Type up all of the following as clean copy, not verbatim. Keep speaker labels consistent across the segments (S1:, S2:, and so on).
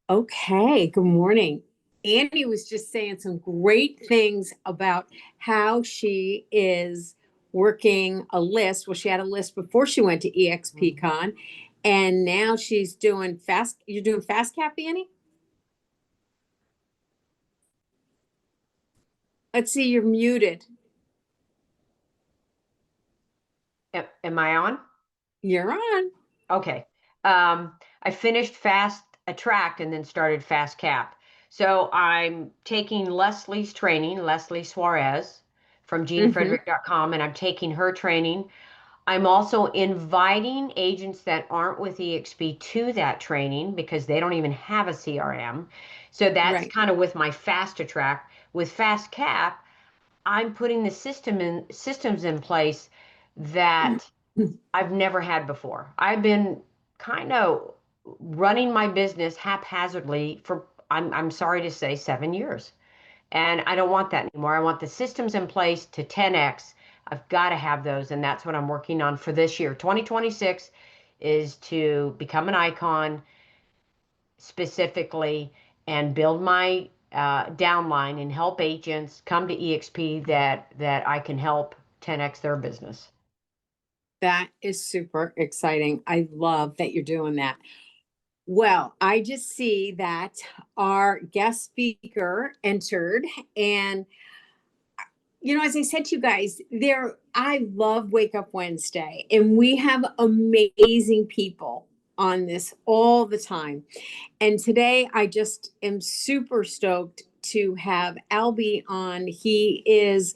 S1: Okay, good morning. Annie was just saying some great things about how she is working a list. Well, she had a list before she went to
S2: Mhm.
S1: EXPCon, and now she's doing fast. You're doing fast cap, Annie? Let's see, you're muted.
S2: Am I on?
S1: You're on.
S2: Okay. I finished Fast Attract and then started Fast Cap. So I'm taking Leslie's training, Leslie Suarez from
S1: Mm-hmm.
S2: jeanfrederick.com, and I'm taking her training. I'm also inviting agents that aren't with EXP to that training because they don't even have a CRM. So that's
S1: Right.
S2: kind of with my Fast Attract. With Fast Cap, I'm putting the systems in place that I've never had before. I've been kind of running my business haphazardly for I'm sorry to say 7 years. And I don't want that anymore. I want the systems in place to 10x. I've got to have those, and that's what I'm working on for this year. 2026 is to become an icon specifically and build my downline and help agents come to EXP that I can help 10x their business.
S1: That is super exciting. I love that you're doing that. Well, I just see that our guest speaker entered, and as I said to you guys, I love Wake Up Wednesday, and we have amazing people on this all the time. And today I just am super stoked to have Albie on. He is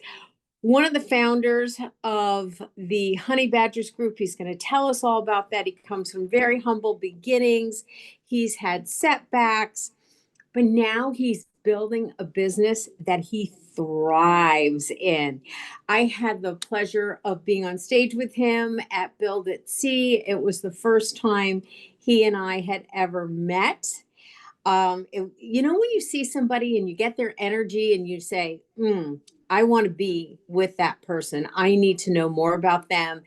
S1: one of the founders of the Honey Badgers Group. He's going to tell us all about that. He comes from very humble beginnings. He's had setbacks, but now he's building a business that he thrives in. I had the pleasure of being on stage with him at Build at Sea. It was the first time he and I had ever met. When you see somebody and you get their energy and you say, I want to be with that person. I need to know more about them.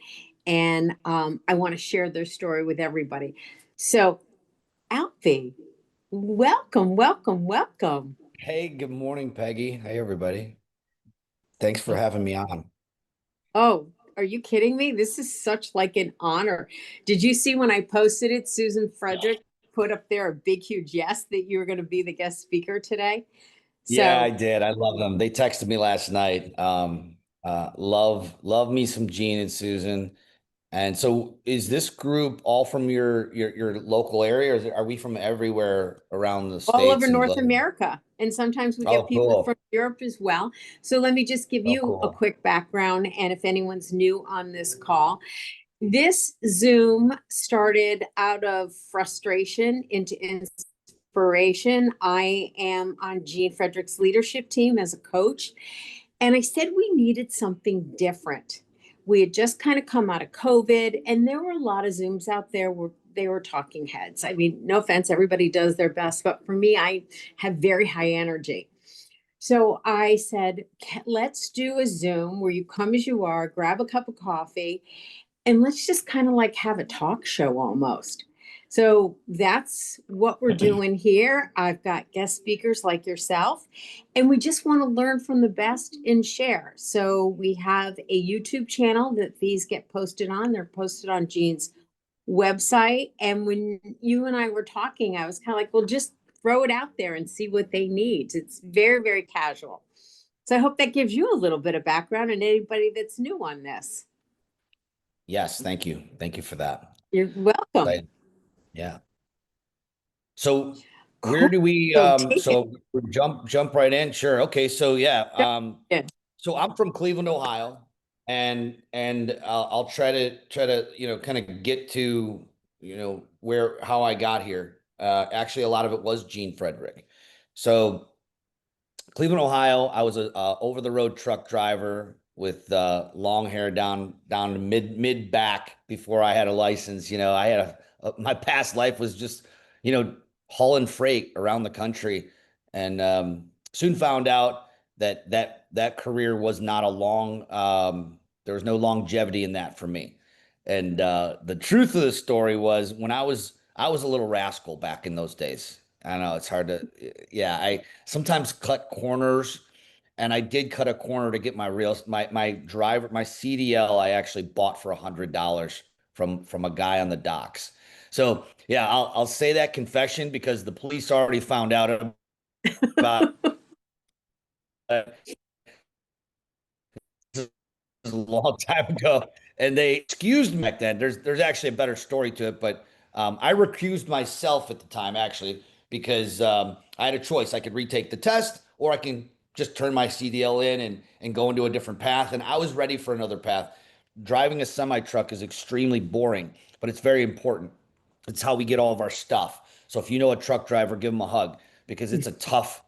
S1: And I want to share their story with everybody. So, Alfie, welcome, welcome, welcome.
S3: Hey, good morning, Peggy. Hey, everybody. Thanks for having me on.
S1: Oh, are you kidding me? This is such like an honor. Did you see when I posted it, Susan Frederick put up there a big, huge yes that you were going to be the guest speaker today?
S3: Yeah, I
S1: So,
S3: did. I love them. They texted me last night. Love me some Gene and Susan. And so is this group all from your local area, or are we from everywhere around the
S1: all over
S3: states and
S1: North
S3: globe?
S1: America. And sometimes we get
S3: Oh,
S1: people from
S3: cool.
S1: Europe as well. So let me just give
S3: Oh,
S1: you a
S3: cool.
S1: quick background. And if anyone's new on this call, this Zoom started out of frustration into inspiration. I am on Jean Frederick's leadership team as a coach. And I said we needed something different. We had just kind of come out of COVID, and there were a lot of Zooms out there where they were talking heads. I mean, no offense, everybody does their best, but for me, I have very high energy. So I said, let's do a Zoom where you come as you are, grab a cup of coffee, and let's just kind of like have a talk show almost. So that's what we're doing here. I've got guest speakers like yourself, and we just want to learn from the best and share. So we have a YouTube channel that these get posted on. They're posted on Jean's website. And when you and I were talking, I was kind of like, well, just throw it out there and see what they need. It's very, very casual. So I hope that gives you a little bit of background and anybody that's new on this.
S3: Yes, thank you. Thank you for that.
S1: You're welcome.
S3: Excited. Yeah. So where
S1: Cool.
S3: do we
S1: Take it.
S3: so jump right in? Sure. Okay. So yeah,
S1: Jump in.
S3: so I'm from Cleveland, Ohio, and I'll try to kind of get to where how I got here. Actually, a lot of it was Gene Frederick. So Cleveland, Ohio, I was a over the road truck driver with long hair down to mid back before I had a license. I had my past life was just hauling freight around the country, and soon found out that career was not a long. There was no longevity in that for me. And the truth of the story was when I was a little rascal back in those days, I know it's hard to, yeah. I sometimes cut corners, and I did cut a corner to get my driver, my CDL. I actually bought for $100 from a guy on the docks. So yeah, I'll say that confession because the police already found out about it a long time ago, and they excused me back then. There's actually a better story to it, but I recused myself at the time actually because I had a choice. I could retake the test, or I can just turn my CDL in and go into a different path. And I was ready for another path. Driving a semi truck is extremely boring, but it's very important. It's how we get all of our stuff. So if you know a truck driver, give them a hug because it's a tough.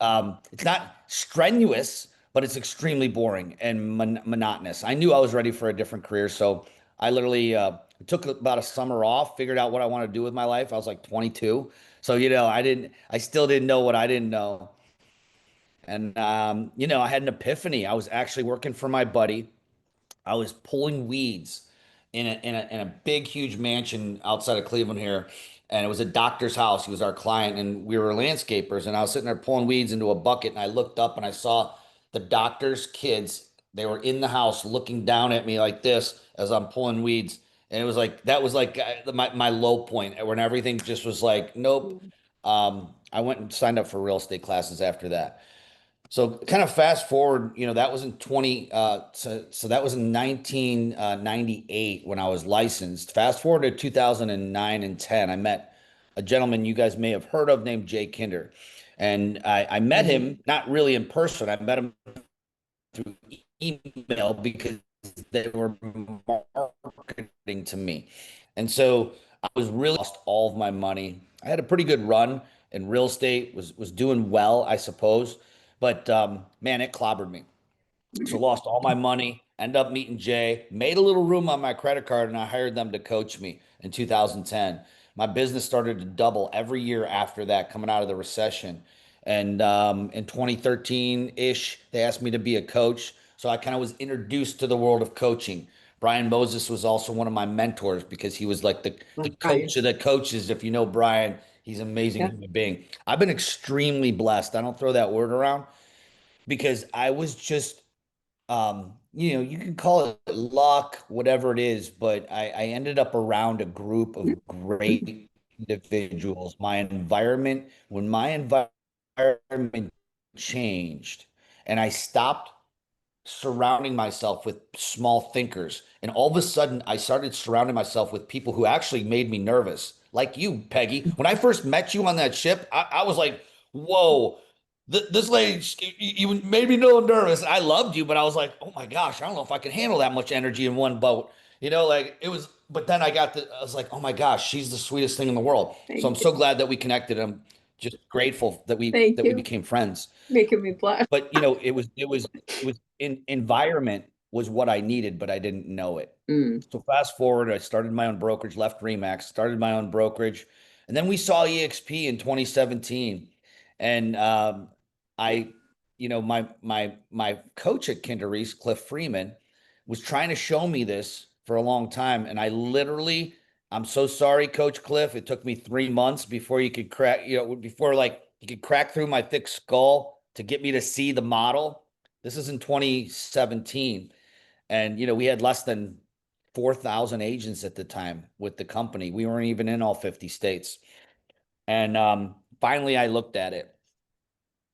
S3: It's not strenuous, but it's extremely boring and monotonous. I knew I was ready for a different career, so I literally took about a summer off, figured out what I want to do with my life. I was like 22, so I still didn't know what I didn't know, and I had an epiphany. I was actually working for my buddy. I was pulling weeds in a big, huge mansion outside of Cleveland here. And it was a doctor's house. He was our client, and we were landscapers. And I was sitting there pulling weeds into a bucket, and I looked up and I saw the doctor's kids. They were in the house looking down at me like this as I'm pulling weeds. And it was like that was like my low point when everything just was like, nope. I went and signed up for real estate classes after that. So kind of fast forward, that was in 20 so that was in 1998 when I was licensed. Fast forward to 2009 and 10, I met a gentleman you guys may have heard of named Jay Kinder. And I met
S1: Mhm.
S3: him not really in person. I met him through email because they were marketing to me. And so I was really lost all of my money. I had a pretty good run in real estate, was doing well, I suppose. But man, it clobbered me. So lost all my money, ended up meeting Jay, made a little room on my credit card, and I hired them to coach me in 2010. My business started to double every year after that, coming out of the recession. And in 2013-ish, they asked me to be a coach. So I kind of was introduced to the world of coaching. Brian Moses was also one of my mentors because he was like the
S1: Right.
S3: coach of the coaches. If you know Brian, he's an amazing
S1: Yeah.
S3: human being. I've been extremely blessed. I don't throw that word around because I was just you can call it luck, whatever it is, but I ended up around a group of great individuals. When my environment changed and I stopped surrounding myself with small thinkers. And all of a sudden, I started surrounding myself with people who actually made me nervous, like you, Peggy. When I first met you on that ship, I was like, whoa, this lady, you made me a little nervous. I loved you, but I was like, oh my gosh, I don't know if I can handle that much energy in one boat. Like it was, but then I was like, oh my gosh, she's the sweetest thing in the world. So I'm
S1: Thank you.
S3: so glad that we connected. I'm just grateful that we
S1: Thank
S3: that we
S1: you.
S3: became friends.
S1: Making me blush.
S3: But it was environment was what I needed, but I didn't know it.
S1: Mm.
S3: So fast forward, I started my own brokerage, left Remax, started my own brokerage, and then we saw EXP in 2017, and I, my coach at Kinder Reese, Cliff Freeman, was trying to show me this for a long time, and I'm so sorry, Coach Cliff. It took me 3 months before you could crack, before like you could crack through my thick skull to get me to see the model. This is in 2017. And, we had less than 4,000 agents at the time with the company. We weren't even in all 50 states. And finally, I looked at it.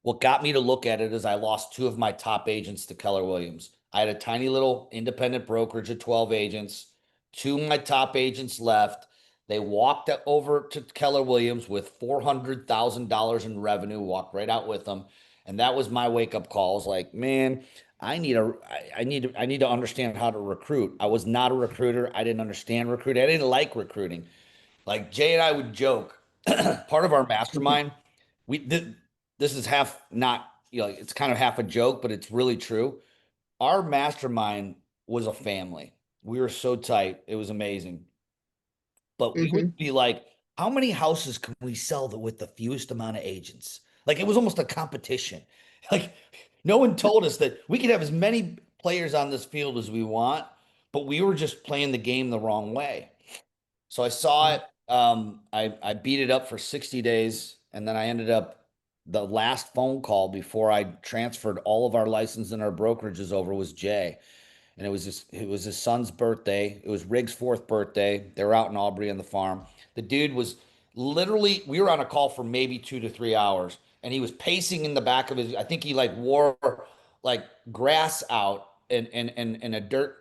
S3: What got me to look at it is I lost two of my top agents to Keller Williams. I had a tiny little independent brokerage of 12 agents. Two of my top agents left. They walked over to Keller Williams with $400,000 in revenue, walked right out with them. And that was my wake up call. I was like, man, I need to understand how to recruit. I was not a recruiter. I didn't understand recruiting. I didn't like recruiting. Like Jay and I would joke, part of our mastermind, we this is half not, it's kind of half a joke, but it's really true. Our mastermind was a family. We were so tight. It was amazing. But we would
S1: Hmm.
S3: be like, how many houses can we sell with the fewest amount of agents? Like it was almost a competition. Like no one told us that we could have as many players on this field as we want, but we were just playing the game the wrong way. So I saw it. I beat it up for 60 days. And then I ended up, the last phone call before I transferred all of our license and our brokerages over was Jay. And it was his son's birthday. It was Riggs' fourth birthday. They were out in Aubrey on the farm. The dude was literally, we were on a call for maybe 2 to 3 hours, and he was pacing in the back of his, I think he like wore like grass out and a dirt,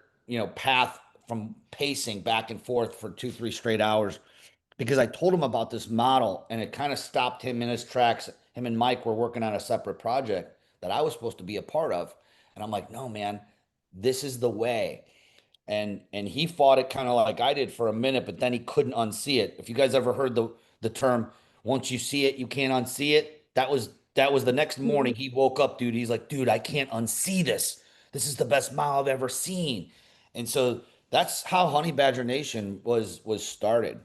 S3: path from pacing back and forth for 2, 3 straight hours because I told him about this model and it kind of stopped him in his tracks. Him and Mike were working on a separate project that I was supposed to be a part of. And I'm like, no, man, this is the way. And he fought it kind of like I did for a minute, but then he couldn't unsee it. If you guys ever heard the term, once you see it, you can't unsee it. That was the next morning he woke up, dude. He's like, dude, I can't unsee this. This is the best mile I've ever seen. And so that's how Honey Badger Nation was started. And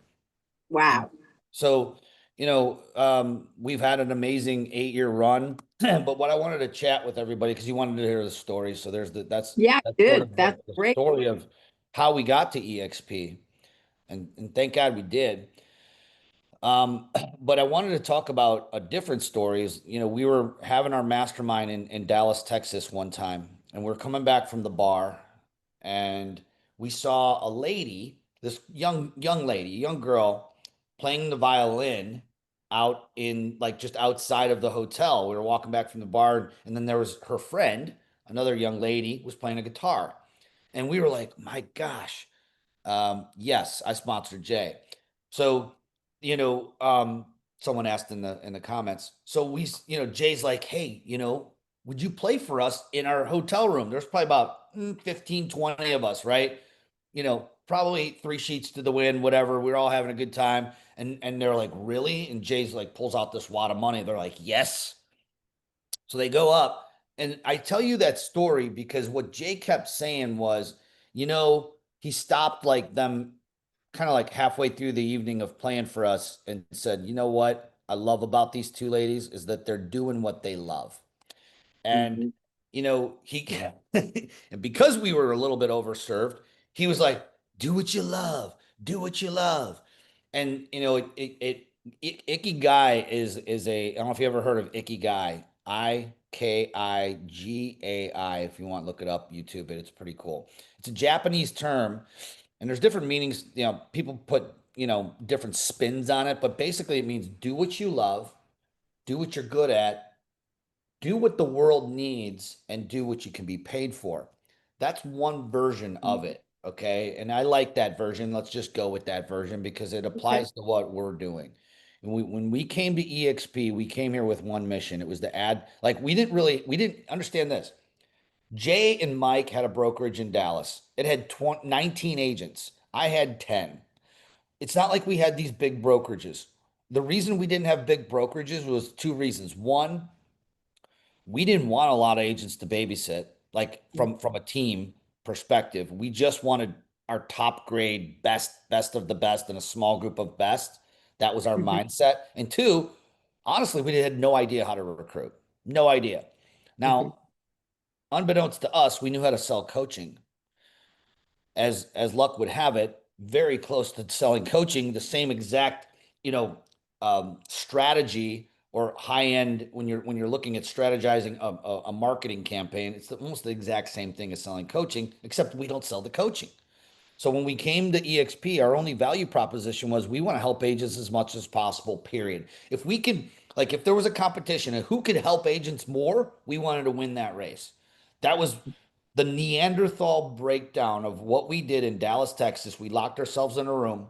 S1: Wow.
S3: so, we've had an amazing 8 year run. But what I wanted to chat with everybody, because you wanted to hear the story. So
S1: Yeah,
S3: that's sort
S1: good.
S3: of
S1: That's
S3: the
S1: great.
S3: story of how we got to EXP. And thank God we did. Um, but I wanted to talk about a different stories. We were having our mastermind in Dallas, Texas one time, and we're coming back from the bar, and we saw a lady, this young lady, young girl, playing the violin out in like just outside of the hotel. We were walking back from the bar, and then there was her friend, another young lady, was playing a guitar, and we were like, "My gosh." Yes, I sponsored Jay. So, you know, um, someone asked in the comments. So Jay's like, hey, would you play for us in our hotel room? There's probably about 15, 20 of us, right? Probably three sheets to the wind, whatever. We're all having a good time. And they're like, really? And Jay's like pulls out this wad of money. They're like, yes. So they go up, and I tell you that story because what Jay kept saying was, he stopped like them kind of like halfway through the evening of playing for us and said, you know what I love about these two ladies is that they're doing what they love. And,
S1: Mhm.
S3: he, and because we were a little bit overserved, he was like, do what you love, do what you love. And, Ikigai is I don't know if you ever heard of Ikigai, Ikigai. If you want, look it up, YouTube it. It's pretty cool. It's a Japanese term, and there's different meanings. People put, different spins on it, but basically it means do what you love, do what you're good at, do what the world needs, and do what you can be paid for. That's one version of it. Okay. And I like that version. Let's just go with that version because it
S1: Okay.
S3: applies to what we're doing. And when we came to EXP, we came here with one mission. It was to add, like, we didn't understand this. Jay and Mike had a brokerage in Dallas. It had 19 agents. I had 10. It's not like we had these big brokerages. The reason we didn't have big brokerages was two reasons. One, we didn't want a lot of agents to babysit, like from a team perspective. We just wanted our top grade, best of the best in a small group of best. That was our
S1: Mhm.
S3: mindset. And two, honestly, we had no idea how to recruit. No idea.
S1: Mhm.
S3: Now, unbeknownst to us, we knew how to sell coaching. As luck would have it, very close to selling coaching, the same exact, strategy or high end when you're looking at strategizing a marketing campaign. It's almost the exact same thing as selling coaching, except we don't sell the coaching. So when we came to EXP, our only value proposition was we want to help agents as much as possible, period. If we could, like, if there was a competition and who could help agents more, we wanted to win that race. That was the Neanderthal breakdown of what we did in Dallas, Texas. We locked ourselves in a room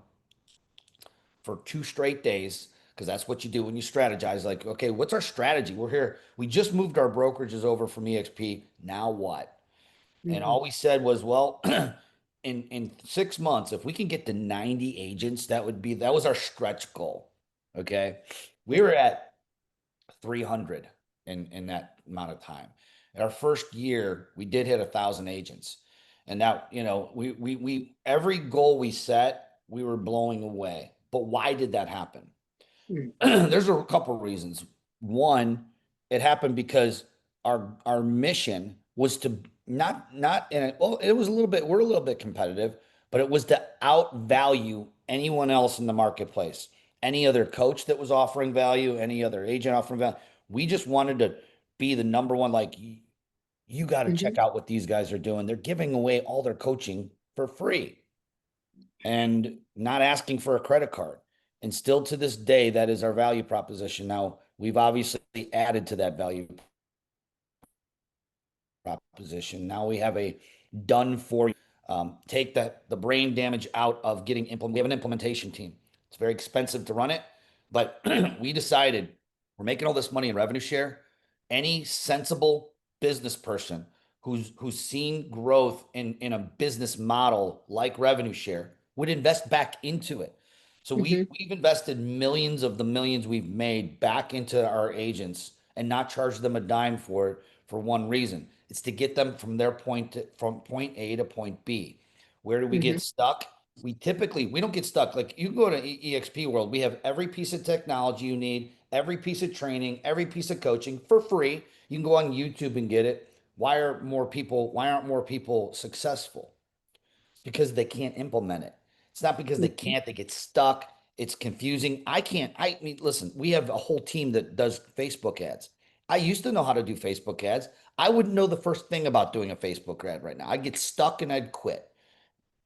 S3: for 2 straight days because that's what you do when you strategize. Like, okay, what's our strategy? We're here. We just moved our brokerages over from EXP. Now what? And
S1: Mhm.
S3: all we said was, well, in 6 months, if we can get to 90 agents, that was our stretch goal. Okay. We were at 300 in that amount of time. In our first year, we did hit 1,000 agents. And that, we every goal we set, we were blowing away. But why did that happen?
S1: Mhm.
S3: There's a couple of reasons. One, it happened because our mission was to not in it. Well, it was a little bit. We're a little bit competitive, but it was to outvalue anyone else in the marketplace. any other coach that was offering value, any other agent offering value. We just wanted to be the number one, like, you got to check
S1: Mhm.
S3: out what these guys are doing. They're giving away all their coaching for free and not asking for a credit card. And still to this day, that is our value proposition. Now, we've obviously added to that value proposition. Now we have a done for you. Take the brain damage out of getting implement. We have an implementation team. It's very expensive to run it, but we decided we're making all this money in revenue share. Any sensible business person who's seen growth in a business model like revenue share would invest back into it. So
S1: Mhm.
S3: we've invested millions of the millions we've made back into our agents and not charge them a dime for it for one reason. It's to get them from point A to point B. Where do we
S1: Mhm.
S3: get stuck? We don't get stuck. Like, you go to EXP World, we have every piece of technology you need, every piece of training, every piece of coaching for free. You can go on YouTube and get it. Why aren't more people successful? Because they can't implement it. It's not because they
S1: Mhm.
S3: can't, they get stuck. It's confusing. I mean, listen, we have a whole team that does Facebook ads. I used to know how to do Facebook ads. I wouldn't know the first thing about doing a Facebook ad right now. I'd get stuck and I'd quit.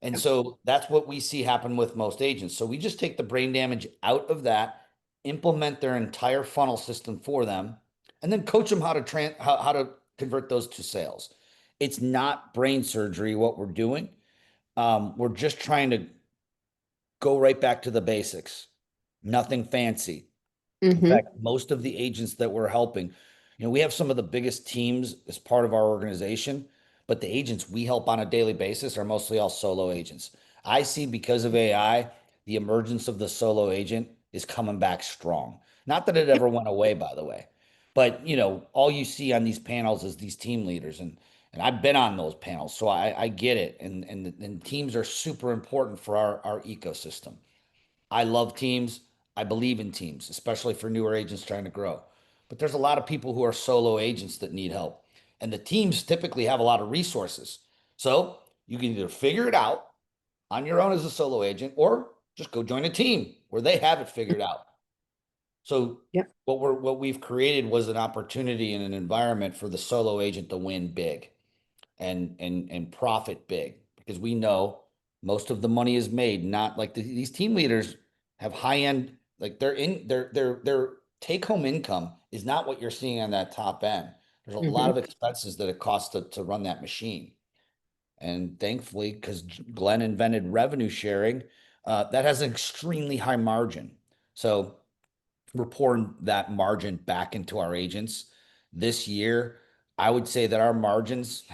S3: And so that's what we see happen with most agents. So we just take the brain damage out of that, implement their entire funnel system for them, and then coach them how to convert those to sales. It's not brain surgery what we're doing. We're just trying to go right back to the basics. Nothing fancy. In
S1: Mhm.
S3: fact, most of the agents that we're helping, we have some of the biggest teams as part of our organization, but the agents we help on a daily basis are mostly all solo agents. I see, because of AI, the emergence of the solo agent is coming back strong. Not that it
S1: Yep.
S3: ever went away, by the way, but all you see on these panels is these team leaders, and I've been on those panels, so I get it. And teams are super important for our ecosystem. I love teams. I believe in teams, especially for newer agents trying to grow. But there's a lot of people who are solo agents that need help. And the teams typically have a lot of resources. So you can either figure it out on your own as a solo agent, or just go join a team where they have it figured out. So
S1: Yep.
S3: what we've created was an opportunity and an environment for the solo agent to win big and profit big, because we know most of the money is made, not like these team leaders have high end, like their take home income is not what you're seeing on that top end. There's a lot
S1: Mhm.
S3: of expenses that it costs to run that machine. And thankfully, because Glenn invented revenue sharing, that has an extremely high margin. So we're pouring that margin back into our agents this year. I would say that our margins,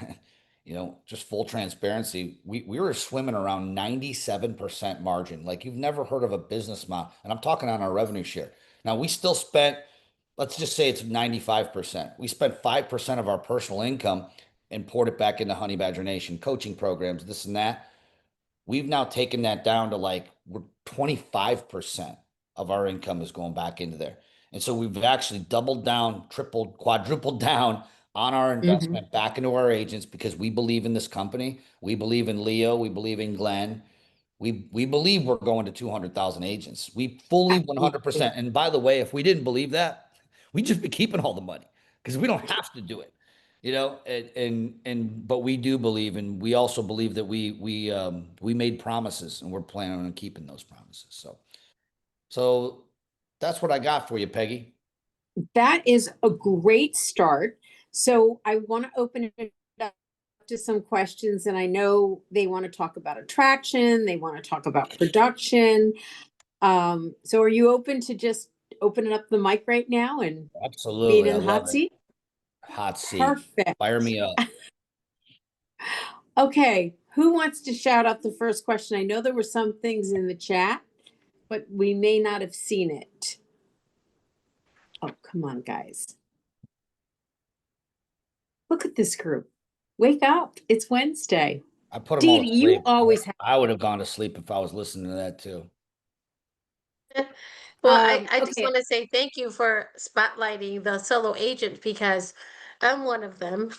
S3: just full transparency, we were swimming around 97% margin. Like, you've never heard of a business model. And I'm talking on our revenue share. Now, we still spent, let's just say it's 95%. We spent 5% of our personal income and poured it back into Honey Badger Nation, coaching programs, this and that. We've now taken that down to, like, we're 25% of our income is going back into there. And so we've actually doubled down, tripled, quadrupled down on our
S1: Mhm.
S3: investment back into our agents, because we believe in this company. We believe in Leo. We believe in Glenn. We believe we're going to 200,000 agents. We fully
S1: Absolutely.
S3: 100%. And by the way, if we didn't believe that, we'd just be keeping all the money, because we don't have to do it. But we do believe, and we also believe that we made promises, and we're planning on keeping those promises. So that's what I got for you, Peggy.
S1: That is a great start. So I want to open it up to some questions, and I know they want to talk about attraction, they want to talk about production. So are you open to just opening up the mic right now and being
S3: Absolutely.
S1: in
S3: I
S1: the
S3: love
S1: hot
S3: it.
S1: seat?
S3: Hot seat. Fire
S1: Perfect.
S3: me up.
S1: Okay, who wants to shout out the first question? I know there were some things in the chat, but we may not have seen it. Oh, come on, guys. Look at this group. Wake up. It's Wednesday.
S3: I put them
S1: Dee
S3: all to
S1: Dee, you
S3: sleep.
S1: always have.
S3: I would have gone to sleep if I was listening to that too.
S4: Well, I just
S1: Okay.
S4: want to say thank you for spotlighting the solo agent because I'm one of them.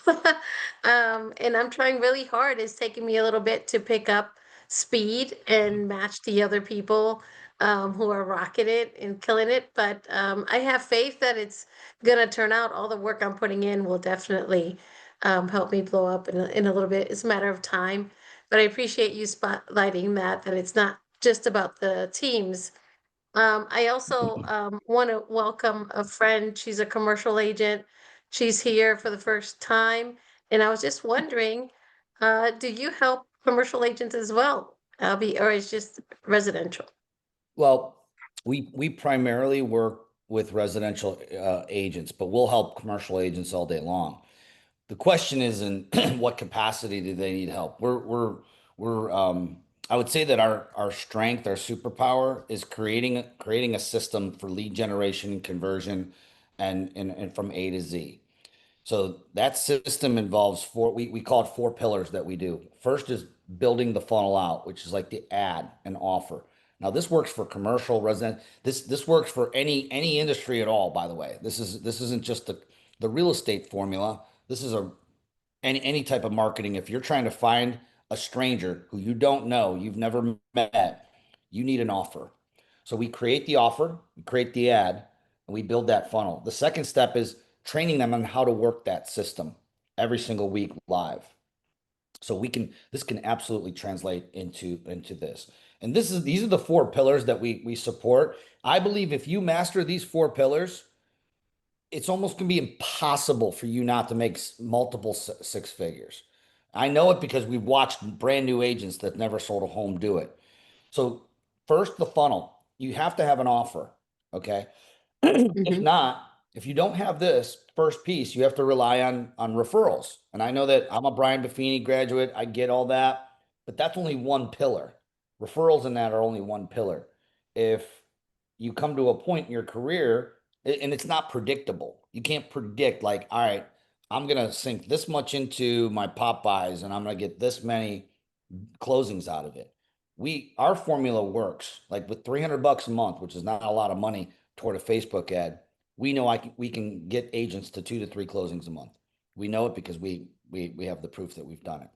S4: And I'm trying really hard. It's taking me a little bit to pick up speed and match the other people. who are rocking it and killing it. But I have faith that it's gonna turn out. All the work I'm putting in will definitely help me blow up in a little bit. It's a matter of time. But I appreciate you spotlighting that it's not just about the teams. I also want to welcome a friend. She's a commercial agent. She's here for the first time. And I was just wondering, do you help commercial agents as well? Or is just residential?
S3: Well, we primarily work with residential agents, but we'll help commercial agents all day long. The question is in what capacity do they need help? We're I would say that our strength, our superpower is creating a system for lead generation and conversion and from A to Z. So that system involves we call it four pillars that we do. First is building the funnel out, which is like the ad and offer. Now this works for commercial, resident. This works for any industry at all, by the way. This isn't just the real estate formula. This is a any type of marketing. If you're trying to find a stranger who you don't know, you've never met, you need an offer. So we create the offer, we create the ad, and we build that funnel. The second step is training them on how to work that system every single week live. So this can absolutely translate into this. And these are the four pillars that we support. I believe if you master these four pillars, it's almost going to be impossible for you not to make multiple six figures. I know it because we've watched brand new agents that never sold a home do it. So first, the funnel. You have to have an offer. Okay. If
S4: Mm-hmm.
S3: not, if you don't have this first piece, you have to rely on referrals. And I know that I'm a Brian Buffini graduate. I get all that, but that's only one pillar. Referrals in that are only one pillar. If you come to a point in your career and it's not predictable, you can't predict like, all right, I'm gonna sink this much into my pop buys and I'm gonna get this many closings out of it. Our formula works. Like with 300 bucks a month, which is not a lot of money toward a Facebook ad, we know we can get agents to 2 to 3 closings a month. We know it because we have the proof that we've done it.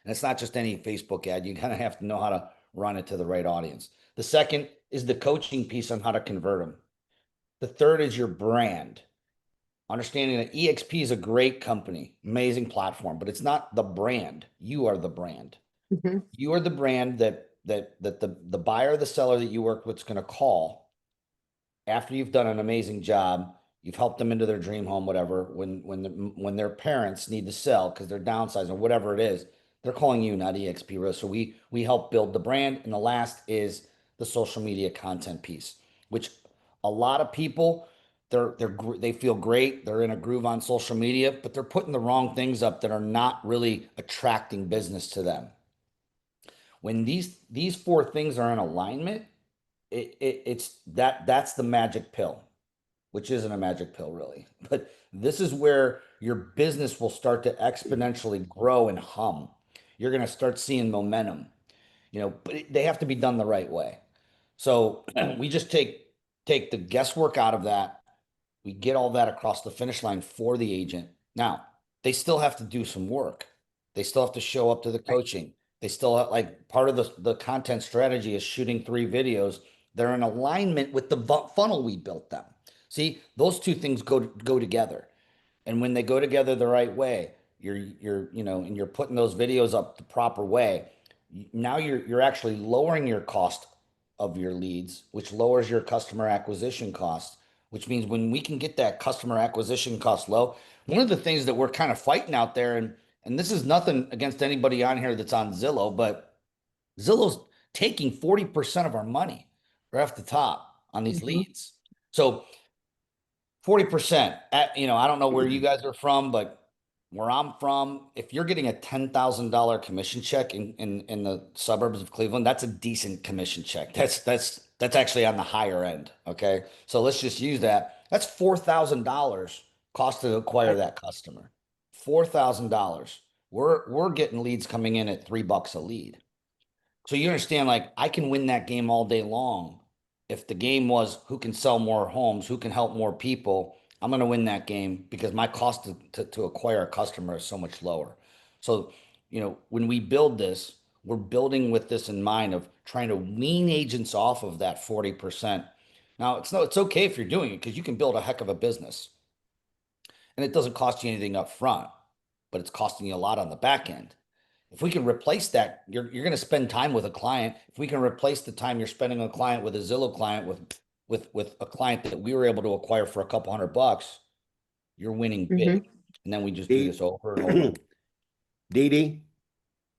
S3: And it's not just any Facebook ad. You kind of have to know how to run it to the right audience. The second is the coaching piece on how to convert them. The third is your brand. Understanding that EXP is a great company, amazing platform, but it's not the brand. You are the brand.
S1: Mm-hmm.
S3: You are the brand that the buyer, the seller that you work with is going to call after you've done an amazing job. You've helped them into their dream home, whatever. When their parents need to sell because they're downsizing or whatever it is, they're calling you, not EXP Realty. So we help build the brand. And the last is the social media content piece, which a lot of people they feel great. They're in a groove on social media, but they're putting the wrong things up that are not really attracting business to them. When these four things are in alignment, that's the magic pill, which isn't a magic pill really. But this is where your business will start to exponentially grow and hum. You're going to start seeing momentum, but they have to be done the right way. So we just take the guesswork out of that. We get all that across the finish line for the agent. Now, they still have to do some work. They still have to show up to the
S1: Right.
S3: coaching. They still have, like, part of the content strategy is shooting 3 videos. They're in alignment with the funnel we built them. See, those two things go together. And when they go together the right way, and you're putting those videos up the proper way, now you're actually lowering your cost of your leads, which lowers your customer acquisition cost, which means when we can get that customer acquisition cost low, one of the things that we're kind of fighting out there, and this is nothing against anybody on here that's on Zillow, but Zillow's taking 40% of our money right off the top on these
S1: Mm-hmm.
S3: leads. So 40%, I don't know where you guys are from, but where I'm from, if you're getting a $10,000 commission check in the suburbs of Cleveland, that's a decent commission check. That's actually on the higher end. Okay. So let's just use that. That's $4,000 cost to acquire
S1: Right.
S3: that customer. $4,000. We're getting leads coming in at $3 a lead. So you understand, like, I can win that game all day long. If the game was who can sell more homes, who can help more people, I'm going to win that game because my cost to acquire a customer is so much lower. So, when we build this, we're building with this in mind of trying to wean agents off of that 40%. Now, it's okay if you're doing it because you can build a heck of a business and it doesn't cost you anything up front, but it's costing you a lot on the back end. If we can replace that, you're going to spend time with a client. If we can replace the time you're spending on a client with a Zillow client with a client that we were able to acquire for a couple $100, you're winning big. And then we just do this over and over.
S5: Dee Dee,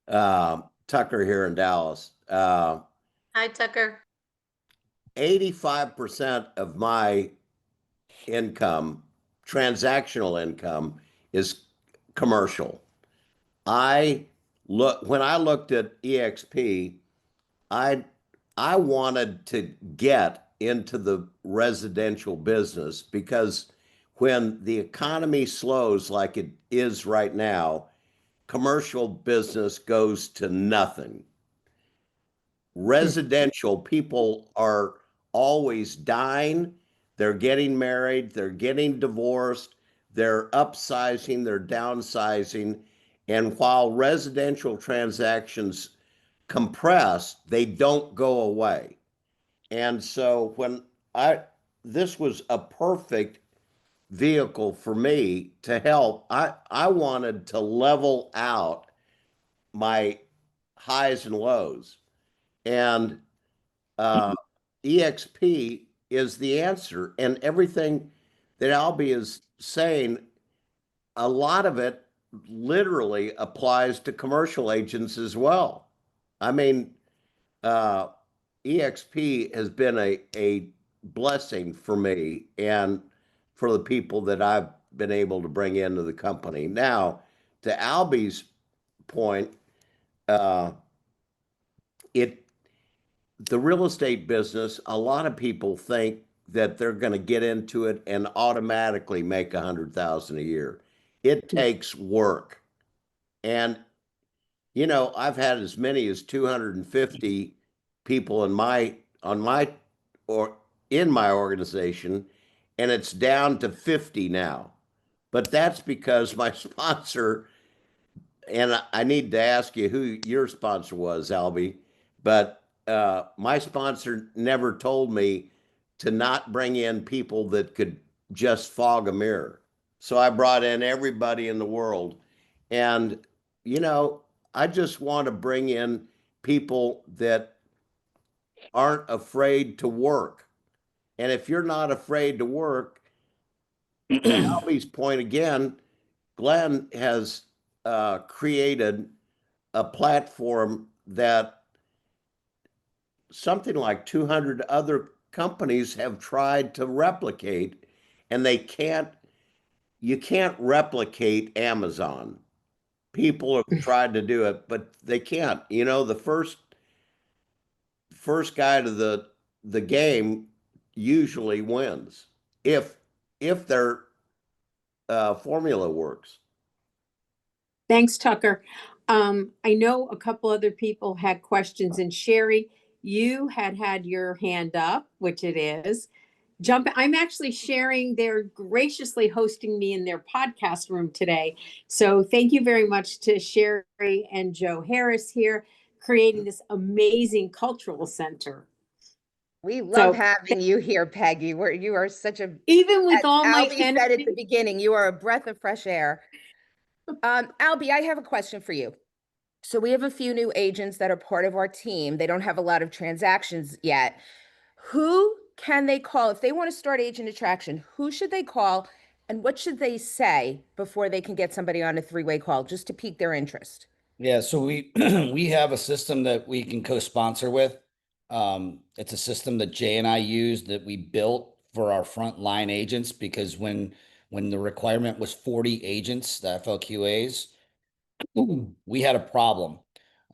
S5: Tucker here in Dallas.
S4: Hi, Tucker.
S5: 85% of my income, transactional income, is commercial. When I looked at EXP, I wanted to get into the residential business because when the economy slows like it is right now, commercial business goes to nothing. Residential people are always dying, they're getting married, they're getting divorced, they're upsizing, they're downsizing. And while residential transactions compress, they don't go away. And so this was a perfect vehicle for me to help. I wanted to level out my highs and lows. And EXP is the answer. And everything that Albie is saying, a lot of it literally applies to commercial agents as well. I mean, EXP has been a blessing for me and for the people that I've been able to bring into the company. Now, to Albie's point, the real estate business, a lot of people think that they're going to get into it and automatically make 100,000 a year. It takes work. And, I've had as many as 250 people in my organization, and it's down to 50 now. But that's because my sponsor, and I need to ask you who your sponsor was, Albie, but my sponsor never told me to not bring in people that could just fog a mirror. So I brought in everybody in the world. And, I just want to bring in people that aren't afraid to work. And if you're not afraid to work, to Albie's point again, Glenn has created a platform that something like 200 other companies have tried to replicate, and you can't replicate Amazon. People have tried to do it, but they can't. The first guy to the game usually wins if their formula works.
S1: Thanks, Tucker. I know a couple other people had questions, and Sherry, you had your hand up, which it is. I'm actually sharing. They're graciously hosting me in their podcast room today. So thank you very much to Sherry and Joe Harris here, creating this amazing cultural center.
S6: We love having you here, Peggy. You are such a,
S1: even with all my
S6: Albie
S1: energy.
S6: said at the beginning, you are a breath of fresh air. Albie, I have a question for you. So we have a few new agents that are part of our team. They don't have a lot of transactions yet. Who can they call if they want to start agent attraction? Who should they call, and what should they say before they can get somebody on a three-way call just to pique their interest?
S3: Yeah, so we we have a system that we can co-sponsor with. It's a system that Jay and I use that we built for our frontline agents because when the requirement was 40 agents, the FLQAs, we had a problem.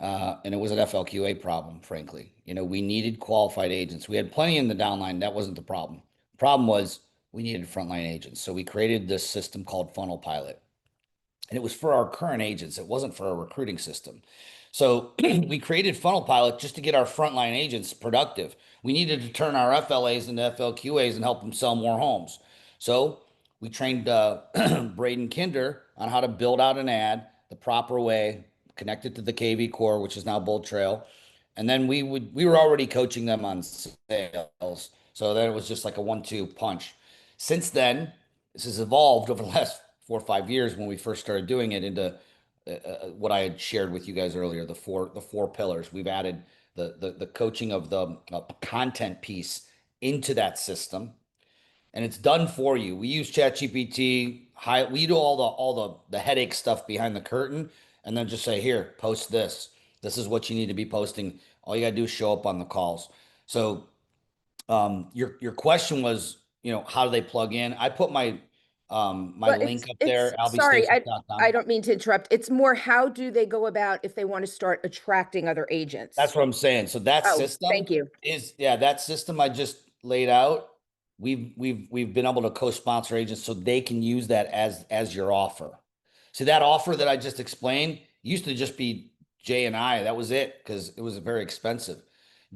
S3: And it was an FLQA problem, frankly. We needed qualified agents. We had plenty in the downline. That wasn't the problem. The problem was we needed frontline agents. So we created this system called Funnel Pilot. And it was for our current agents. It wasn't for a recruiting system. So we created Funnel Pilot just to get our frontline agents productive. We needed to turn our FLAs into FLQAs and help them sell more homes. So we trained Braden Kinder on how to build out an ad the proper way, connected to the KV core, which is now Bold Trail. And then we were already coaching them on sales. So then it was just like a 1-2 punch. Since then, this has evolved over the last 4 or 5 years when we first started doing it into what I had shared with you guys earlier, the four pillars. We've added the coaching of the content piece into that system, and it's done for you. We use ChatGPT. We do all the headache stuff behind the curtain, and then just say, here, post this. This is what you need to be posting. All you gotta do is show up on the calls. So your question was, how do they plug in? I put my my
S6: But
S3: link up
S6: it's
S3: there,
S6: sorry,
S3: albystacey.com.
S6: I don't mean to interrupt. It's more, how do they go about if they want to start attracting other agents?
S3: That's what I'm saying. So that
S6: Oh,
S3: system
S6: thank you.
S3: that system I just laid out. We've been able to co-sponsor agents so they can use that as your offer. So that offer that I just explained used to just be Jay and I. That was it because it was very expensive.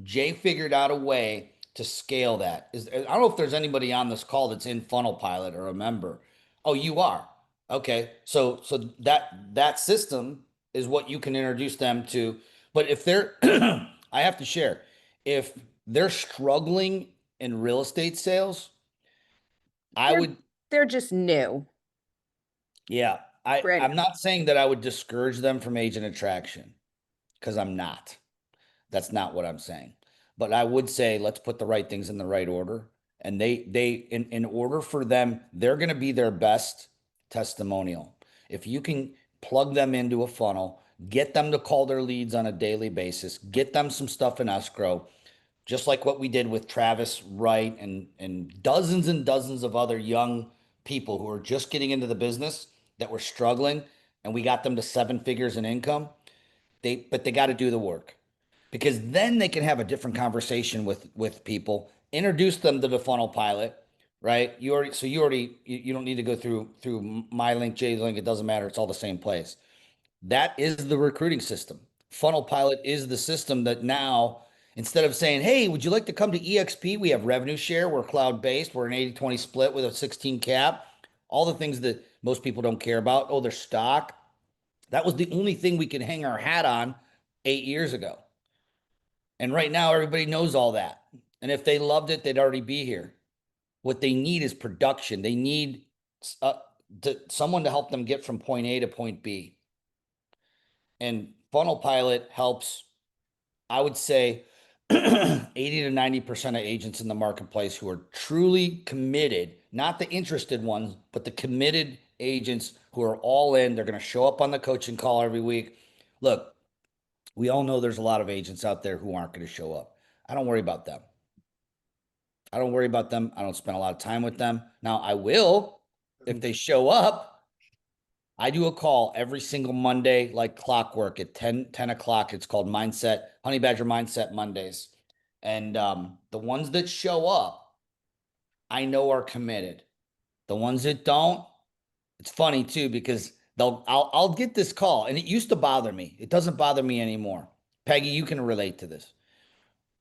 S3: Jay figured out a way to scale that. I don't know if there's anybody on this call that's in Funnel Pilot or a member. Oh, you are. Okay. So that system is what you can introduce them to. But if they're I have to share, if they're struggling in real estate sales, I
S6: They're,
S3: would,
S6: they're just new.
S3: yeah,
S6: Brand
S3: I'm not saying that I would discourage them from agent attraction because I'm not. That's not what I'm saying. But I would say let's put the right things in the right order. And they in order for them, they're going to be their best testimonial. If you can plug them into a funnel, get them to call their leads on a daily basis, get them some stuff in escrow, just like what we did with Travis Wright and dozens of other young people who are just getting into the business that were struggling, and we got them to 7 figures in income. But they got to do the work, because then they can have a different conversation with people, introduce them to the funnel pilot, right? You don't need to go through my link, Jay's link. It doesn't matter. It's all the same place. That is the recruiting system. Funnel pilot is the system that now, instead of saying, hey, would you like to come to EXP? We have revenue share. We're cloud based. We're an 80-20 split with a 16 cap. All the things that most people don't care about. Oh, their stock. That was the only thing we could hang our hat on 8 years ago. And right now, everybody knows all that. And if they loved it, they'd already be here. What they need is production. They need uh, someone to help them get from point A to point B. And Funnel Pilot helps, I would say, 80 to 90% of agents in the marketplace who are truly committed, not the interested ones, but the committed agents who are all in. They're going to show up on the coaching call every week. Look, we all know there's a lot of agents out there who aren't going to show up. I don't worry about them. I don't worry about them. I don't spend a lot of time with them. Now, I will if they show up. I do a call every single Monday, like clockwork at 10 o'clock. It's called Honey Badger Mindset Mondays. And the ones that show up, I know are committed. The ones that don't, it's funny too, because I'll get this call, and it used to bother me. It doesn't bother me anymore. Peggy, you can relate to this.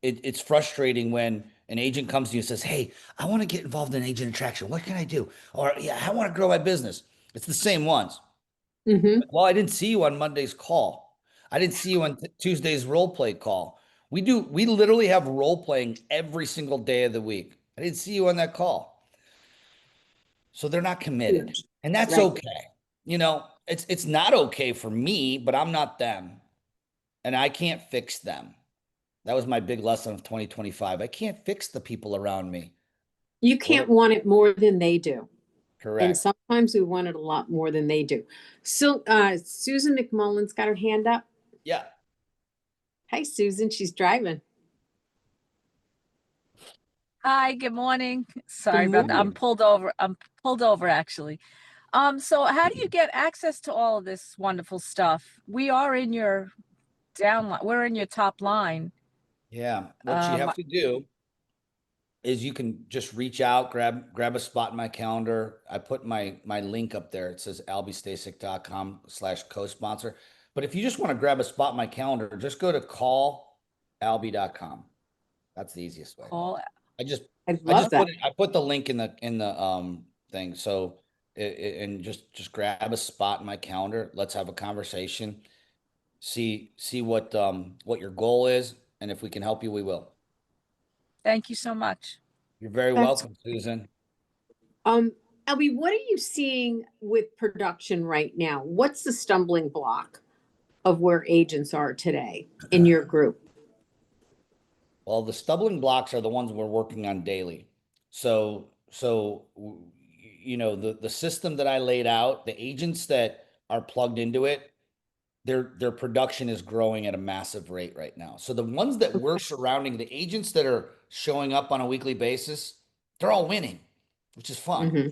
S3: It's frustrating when an agent comes to you and says, hey, I want to get involved in agent attraction. What can I do? Or, yeah, I want to grow my business. It's the same ones.
S1: Mm-hmm.
S3: Well, I didn't see you on Monday's call. I didn't see you on Tuesday's role play call. We literally have role playing every single day of the week. I didn't see you on that call. So they're not committed. And that's
S1: Right.
S3: okay. It's not okay for me, but I'm not them. And I can't fix them. That was my big lesson of 2025. I can't fix the people around me.
S1: You can't want it more than they do.
S3: Correct.
S1: And sometimes we want it a lot more than they do. So Susan McMullen's got her hand up.
S3: Yeah.
S1: Hi, Susan. She's driving.
S7: Hi, good morning. Sorry
S1: Good
S7: about that.
S3: morning.
S7: I'm pulled over actually. So how do you get access to all of this wonderful stuff? We are in your downline. We're in your top line.
S3: Yeah. What you have to do is you can just reach out, grab a spot in my calendar. I put my link up there. It says albystacey.com/co-sponsor. But if you just want to grab a spot in my calendar, just go to callalby.com. That's the easiest way.
S7: Call.
S1: I love that.
S3: I put the link in the thing. So and just grab a spot in my calendar. Let's have a conversation. see what your goal is, and if we can help you, we will.
S7: Thank you so much.
S3: You're very
S1: That's
S3: welcome, Susan.
S1: Elby, what are you seeing with production right now? What's the stumbling block of where agents are today in your group?
S3: Well, the stumbling blocks are the ones we're working on daily. You know, the system that I laid out, the agents that are plugged into it, their production is growing at a massive rate right now. So the ones that we're surrounding, the agents that are showing up on a weekly basis, they're all winning, which is fun.
S1: Mm-hmm.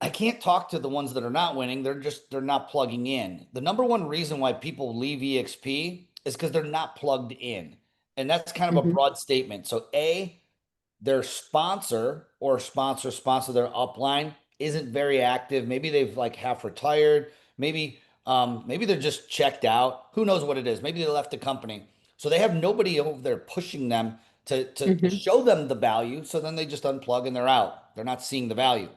S3: I can't talk to the ones that are not winning. They're not plugging in. The number one reason why people leave EXP is because they're not plugged in. And that's kind of a
S1: Mm-hmm.
S3: broad statement. So their sponsor their upline isn't very active. Maybe they've like half retired. Maybe they're just checked out. Who knows what it is? Maybe they left the company. So they have nobody over there pushing them to
S1: Mm-hmm.
S3: show them the value. So then they just unplug and they're out. They're not seeing the value.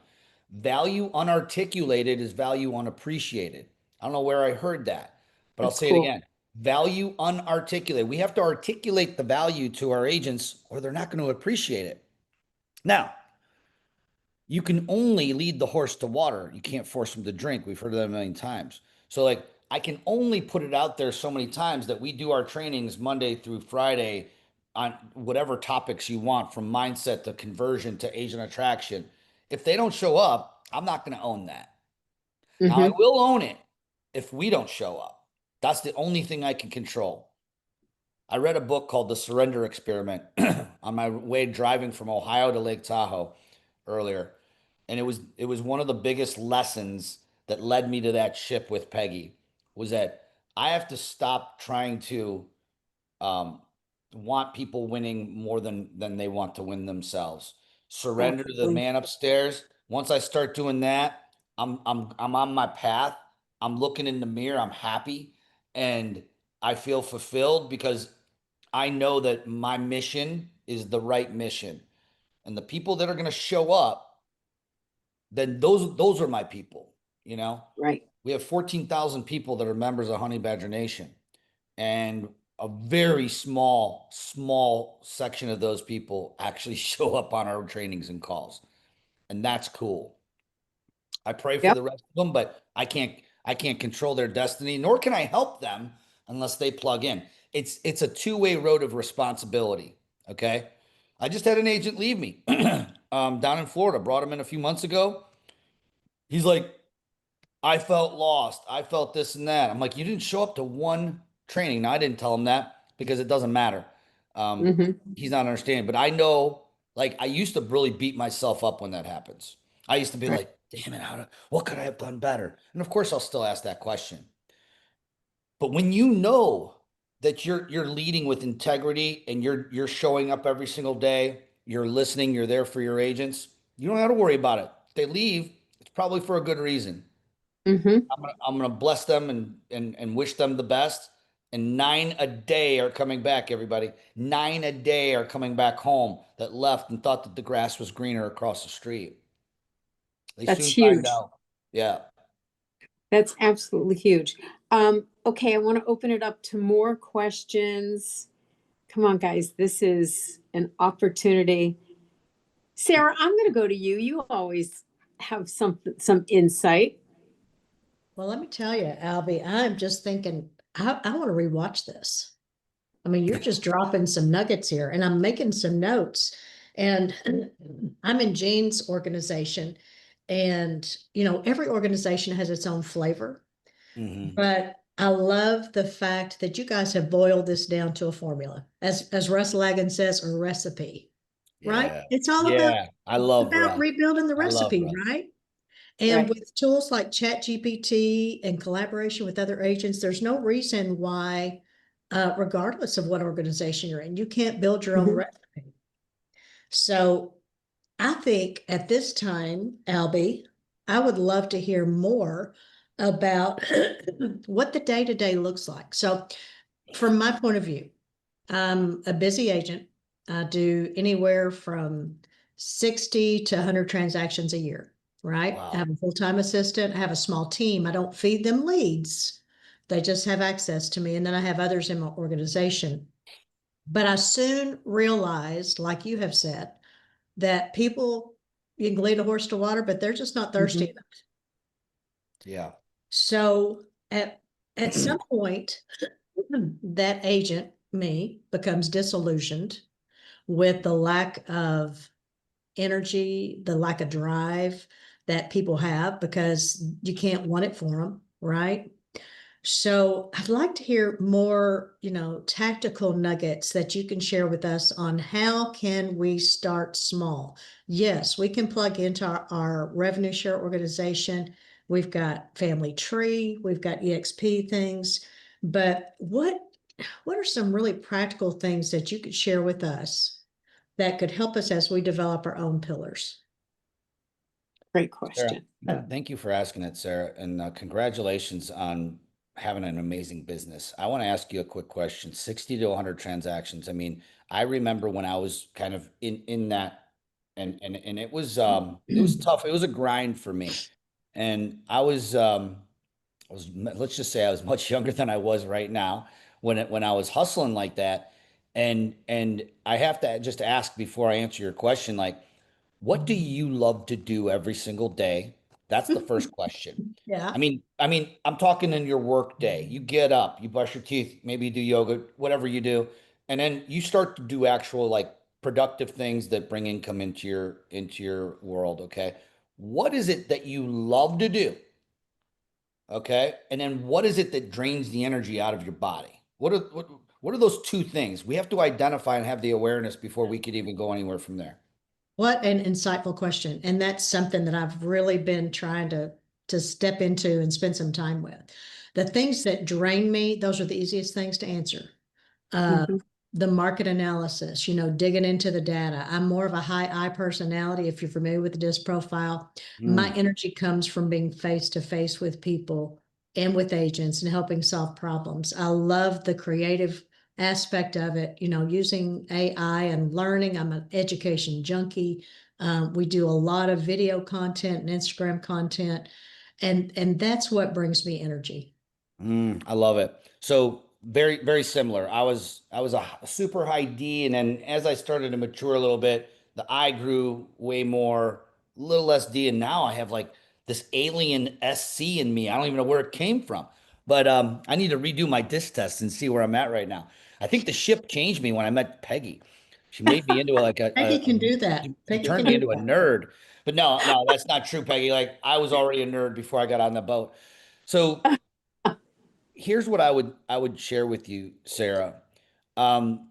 S3: Value unarticulated is value unappreciated. I don't know where I heard that, but I'll
S1: That's
S3: say it
S1: cool.
S3: again. Value unarticulated. We have to articulate the value to our agents or they're not going to appreciate it. Now, you can only lead the horse to water. You can't force him to drink. We've heard that a million times. So, like, I can only put it out there so many times that we do our trainings Monday through Friday on whatever topics you want, from mindset to conversion to agent attraction. If they don't show up, I'm not going to own that. Now, I
S1: Mm-hmm.
S3: will own it if we don't show up. That's the only thing I can control. I read a book called The Surrender Experiment on my way driving from Ohio to Lake Tahoe earlier. And it was one of the biggest lessons that led me to that ship with Peggy, was that I have to stop trying to um, want people winning more than they want to win themselves. Surrender to the
S1: Absolutely.
S3: man upstairs. Once I start doing that, I'm on my path. I'm looking in the mirror. I'm happy, and I feel fulfilled because I know that my mission is the right mission, and the people that are going to show up, then those are my people. You know,
S1: Right.
S3: we have 14,000 people that are members of Honey Badger Nation, and a very small section of those people actually show up on our trainings and calls, and that's cool. I pray for
S1: Yep.
S3: the rest of them, but I can't control their destiny, nor can I help them unless they plug in. It's a two-way road of responsibility. Okay. I just had an agent leave me down in Florida, brought him in a few months ago. He's like, I felt lost. I felt this and that. I'm like, you didn't show up to one training. Now, I didn't tell him that because it doesn't matter.
S1: Mm-hmm.
S3: He's not understanding, but I know, like, I used to really beat myself up when that happens. I used to be
S1: Right.
S3: like, damn it, what could I have done better? And of course, I'll still ask that question. But when you know that you're leading with integrity and you're showing up every single day, you're listening, you're there for your agents, you don't have to worry about it. If they leave, it's probably for a good reason.
S1: Mm-hmm.
S3: I'm gonna bless them and wish them the best. And 9 a day are coming back, everybody. 9 a day are coming back home that left and thought that the grass was greener across the street. They
S1: That's
S3: soon find
S1: huge.
S3: out. Yeah.
S1: That's absolutely huge. Okay, I want to open it up to more questions. Come on, guys. This is an opportunity. Sarah, I'm going to go to you. You always have some insight.
S8: Well, let me tell you, Albie, I'm just thinking, I want to rewatch this. I mean, you're just dropping some nuggets here, and I'm making some notes. And I'm in Jean's organization, and every organization has its own flavor.
S3: Mhm.
S8: But I love the fact that you guys have boiled this down to a formula, as Russ Lagan says, a recipe, right?
S3: Yeah.
S8: It's all about
S3: Yeah. I love Russ.
S8: rebuilding the
S3: I love
S8: recipe,
S3: Russ.
S8: right? And
S1: Right.
S8: with tools like ChatGPT and collaboration with other agents, there's no reason why, regardless of what organization you're in, you can't build your own
S1: Mhm.
S8: recipe. So I think at this time, Albie, I would love to hear more about what the day-to-day looks like. So from my point of view, I'm a busy agent. I do anywhere from 60 to 100 transactions a year, right? I
S3: Wow.
S8: have a full-time assistant. I have a small team. I don't feed them leads. They just have access to me. And then I have others in my organization. But I soon realized, like you have said, that people, you can lead a horse to water, but they're just not thirsty enough.
S3: Yeah.
S8: So at some point, that agent, me, becomes disillusioned with the lack of energy, the lack of drive that people have because you can't want it for them, right? So I'd like to hear more, tactical nuggets that you can share with us on how can we start small. Yes, we can plug into our revenue share organization. We've got family tree, we've got EXP things, but what are some really practical things that you could share with us that could help us as we develop our own pillars?
S1: Great
S3: Sarah,
S1: question.
S3: thank you for asking it, Sarah, and congratulations on having an amazing business. I want to ask you a quick question. 60 to 100 transactions. I mean, I remember when I was kind of in that, and it was tough. It was a grind for me, and I was, let's just say I was much younger than I was right now when I was hustling like that. And I have to just ask before I answer your question, like, what do you love to do every single day? That's the first question.
S8: Yeah.
S3: I'm talking in your work day. You get up, you brush your teeth, maybe you do yoga, whatever you do, and then you start to do actual like productive things that bring income into your world, okay? What is it that you love to do? Okay? And then what is it that drains the energy out of your body? What are those two things? We have to identify and have the awareness before we could even go anywhere from there.
S8: What an insightful question. And that's something that I've really been trying to step into and spend some time with. The things that drain me, those are the easiest things to answer.
S1: Mhm.
S8: The market analysis, digging into the data. I'm more of a high I personality. If you're familiar with the DISC profile, my
S3: Mm.
S8: energy comes from being face to face with people and with agents and helping solve problems. I love the creative aspect of it, using AI and learning. I'm an education junkie. We do a lot of video content and Instagram content, and that's what brings me energy.
S3: I love it. So very, very similar. I was a super high D, and then as I started to mature a little bit, the I grew way more, a little less D, and now I have like this alien SC in me. I don't even know where it came from. But I need to redo my disc test and see where I'm at right now. I think the ship changed me when I met Peggy. She made me into like
S8: Peggy can do that.
S3: she
S8: Peggy
S3: turned
S8: can
S3: me
S8: do
S3: into a
S8: that.
S3: nerd. But no, no, that's not true, Peggy. Like I was already a nerd before I got on the boat. So here's what I would share with you, Sarah. Um,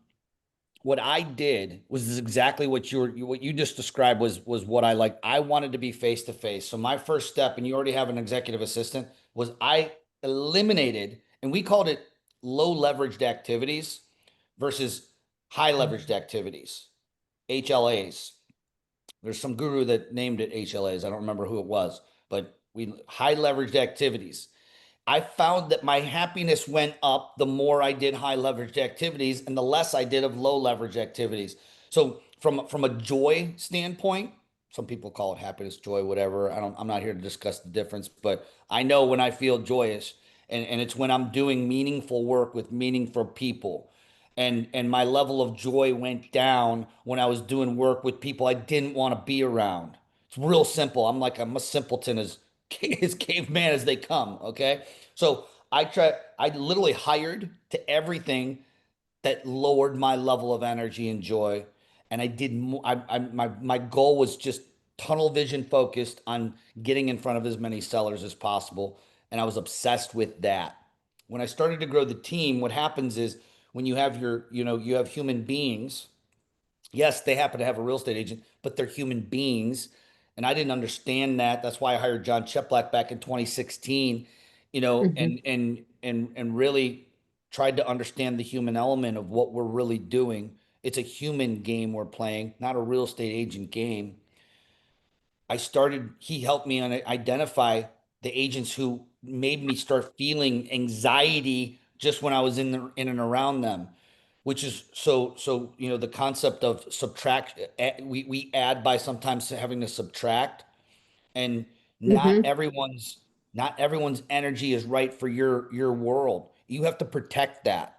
S3: what I did was exactly what you just described was what I like. I wanted to be face to face. So my first step, and you already have an executive assistant, was I eliminated, and we called it low leveraged activities versus high leveraged activities, HLAs. There's some guru that named it HLAs. I don't remember who it was, but we high leveraged activities. I found that my happiness went up the more I did high leveraged activities and the less I did of low leverage activities. So from a joy standpoint, some people call it happiness, joy, whatever. I'm not here to discuss the difference, but I know when I feel joyous, and it's when I'm doing meaningful work with meaningful people. And my level of joy went down when I was doing work with people I didn't want to be around. It's real simple. I'm a simpleton as caveman as they come. Okay. So I literally hired to everything that lowered my level of energy and joy. And I did more, my goal was just tunnel vision focused on getting in front of as many sellers as possible. And I was obsessed with that. When I started to grow the team, what happens is when you have you have human beings. Yes, they happen to have a real estate agent, but they're human beings. And I didn't understand that. That's why I hired John Cheplack back in 2016,
S1: Mhm.
S3: and really tried to understand the human element of what we're really doing. It's a human game we're playing, not a real estate agent game. He helped me identify the agents who made me start feeling anxiety just when I was in and around them, which is the concept of subtract, we add by sometimes having to subtract, and not
S1: Mhm.
S3: everyone's Not everyone's energy is right for your world. You have to protect that.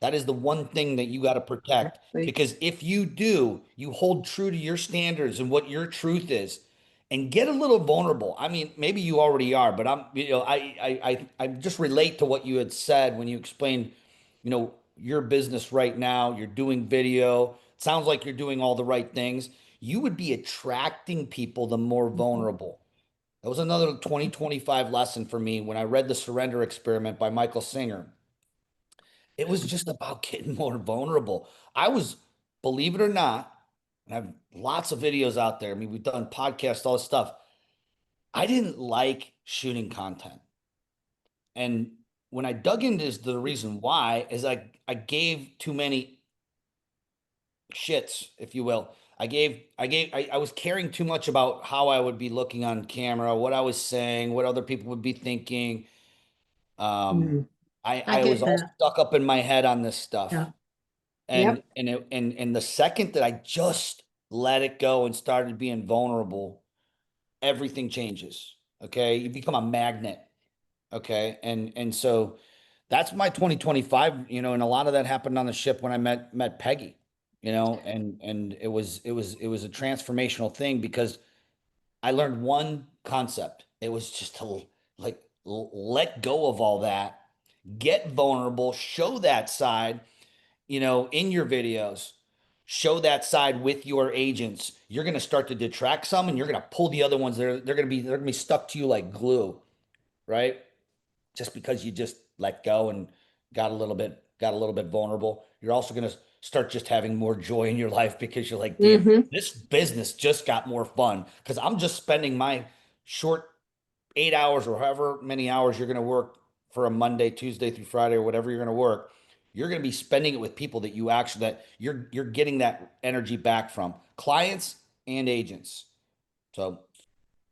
S3: That is the one thing that you got to protect,
S1: Exactly.
S3: because if you do, you hold true to your standards and what your truth is, and get a little vulnerable. I mean, maybe you already are, but I just relate to what you had said when you explained, your business right now. You're doing video. It sounds like you're doing all the right things. You would be attracting people the more vulnerable. That was another 2025 lesson for me when I read The Surrender Experiment by Michael Singer. It was just about getting more vulnerable. I was, believe it or not, and I have lots of videos out there. I mean, we've done podcasts, all this stuff. I didn't like shooting content. And when I dug into this, the reason why is I gave too many shits, if you will. I was caring too much about how I would be looking on camera, what I was saying, what other people would be thinking. Um,
S1: Mm.
S8: I
S3: I was
S8: get
S3: all
S8: that.
S3: stuck up in my head on this
S8: Yeah.
S3: stuff.
S1: Yep.
S3: And the second that I just let it go and started being vulnerable, everything changes. Okay. You become a magnet. Okay. And so that's my 2025, and a lot of that happened on the ship when I met Peggy, and it was a transformational thing because I learned one concept. It was just to like let go of all that, get vulnerable, show that side, in your videos. Show that side with your agents. You're going to start to detract some, and you're going to pull the other ones. They're going to be stuck to you like glue, right? Just because you just let go and got a little bit vulnerable. You're also going to start just having more joy in your life because you're like, damn,
S1: Hmm.
S3: this business just got more fun because I'm just spending my short 8 hours or however many hours you're going to work for a Monday, Tuesday through Friday, or whatever you're going to work. You're going to be spending it with people that you're getting that energy back from, clients and agents. So